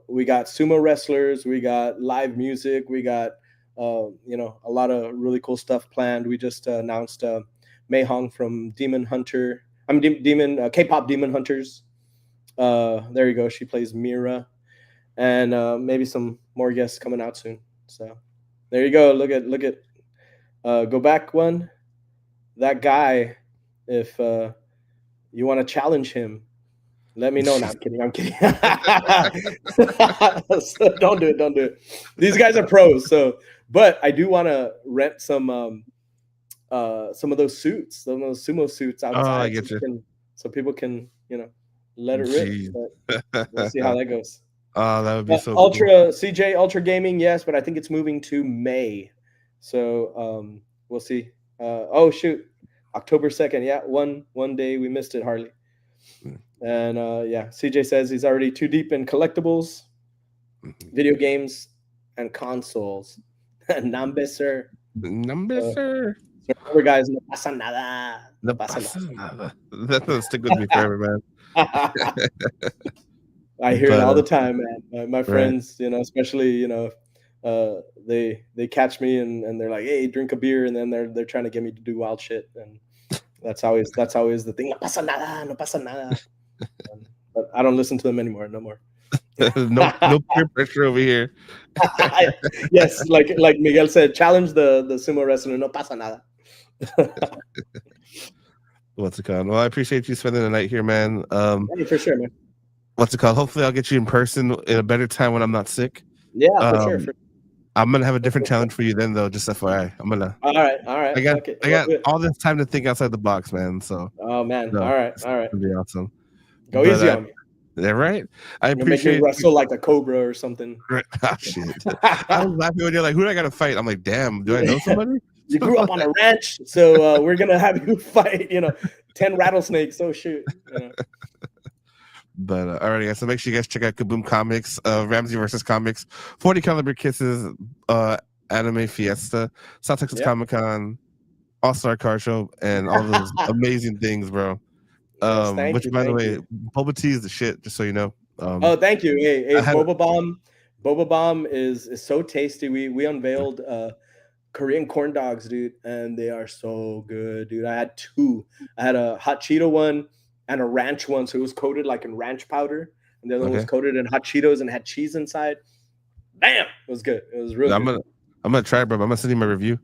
We got sumo wrestlers. We got live music. We got, you know, a lot of really cool stuff planned. We just announced Mei Hong from K-pop Demon Hunters. There you go. She plays Mira. And maybe some more guests coming out soon. So there you go. Look at go back one. That guy, if you want to challenge him, let me know. No, I'm kidding. So don't do it. These guys are pros. So, but I do want to rent some of those suits, some of those sumo suits outside. Oh, I get you. So people can, you know, let it rip. But we'll see how that goes. Oh, that would be so Ultra cool. CJ Ultra Gaming, yes, but I think it's moving to May. So we'll see. Oh shoot, October 2nd. Yeah, one day we missed it, Harley. And yeah, CJ says he's already too deep in collectibles, video games, and consoles. Nambe, sir. Sir. Remember, guys, no pasa nada. No pasa nada. That'll stick with me forever, man. I hear it all the time, man. My friends, you know, especially, you know, they catch me and they're like, "Hey, drink a beer," and then they're trying to get me to do wild shit, and that's always the thing. No pasa nada, no pasa nada. But I don't listen to them anymore, no more. no peer pressure over here. Yes, like Miguel said, challenge the sumo wrestler. No pasa nada. What's it called? Well, I appreciate you spending the night here, man. Hey, for sure, man. What's it called? Hopefully, I'll get you in person in a better time when I'm not sick. Yeah, for sure. I'm gonna have a different challenge for you then, though. Just FYI, I'm gonna. All right. I got all this time to think outside the box, man. So. Oh man! No, all right. It's gonna be awesome. Go easy on me. Yeah, right. I Make appreciate me wrestle like a cobra or something. Oh, shit. I was laughing when you're like, "Who do I got to fight?" I'm like, "Damn, do I know somebody?" You grew up on a ranch, so we're gonna have you fight. 10 rattlesnakes. Oh shoot! But all right, guys. So make sure you guys check out Kaboom Comics, Ramsey versus Comics, 40 Caliber Kisses, Anime Fiesta, South Texas Comic Con, All Star Car Show, and all those amazing things, bro. Which, by the way, boba tea is the shit. Just so you know. Oh, thank you. Hey, Boba Bomb. Boba Bomb is so tasty. We unveiled Korean corn dogs, dude, and they are so good, dude. I had two. I had a hot Cheeto one and a ranch one, so it was coated like in ranch powder, and the other one was coated in hot Cheetos and had cheese inside. Bam! It was good. It was really good. I'm gonna try it, bro. I'm gonna send you my review.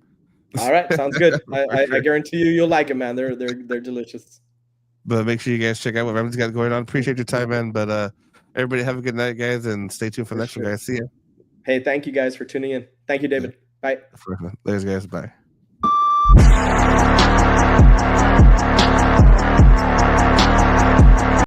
All right, sounds good. I guarantee you'll like it, man. They're delicious. But make sure you guys check out what Ramsey's got going on. Appreciate your time, man. But everybody have a good night, guys, and stay tuned for the next one, guys. See ya. Hey, thank you guys for tuning in. Thank you, David. Bye. Thanks, guys. Bye.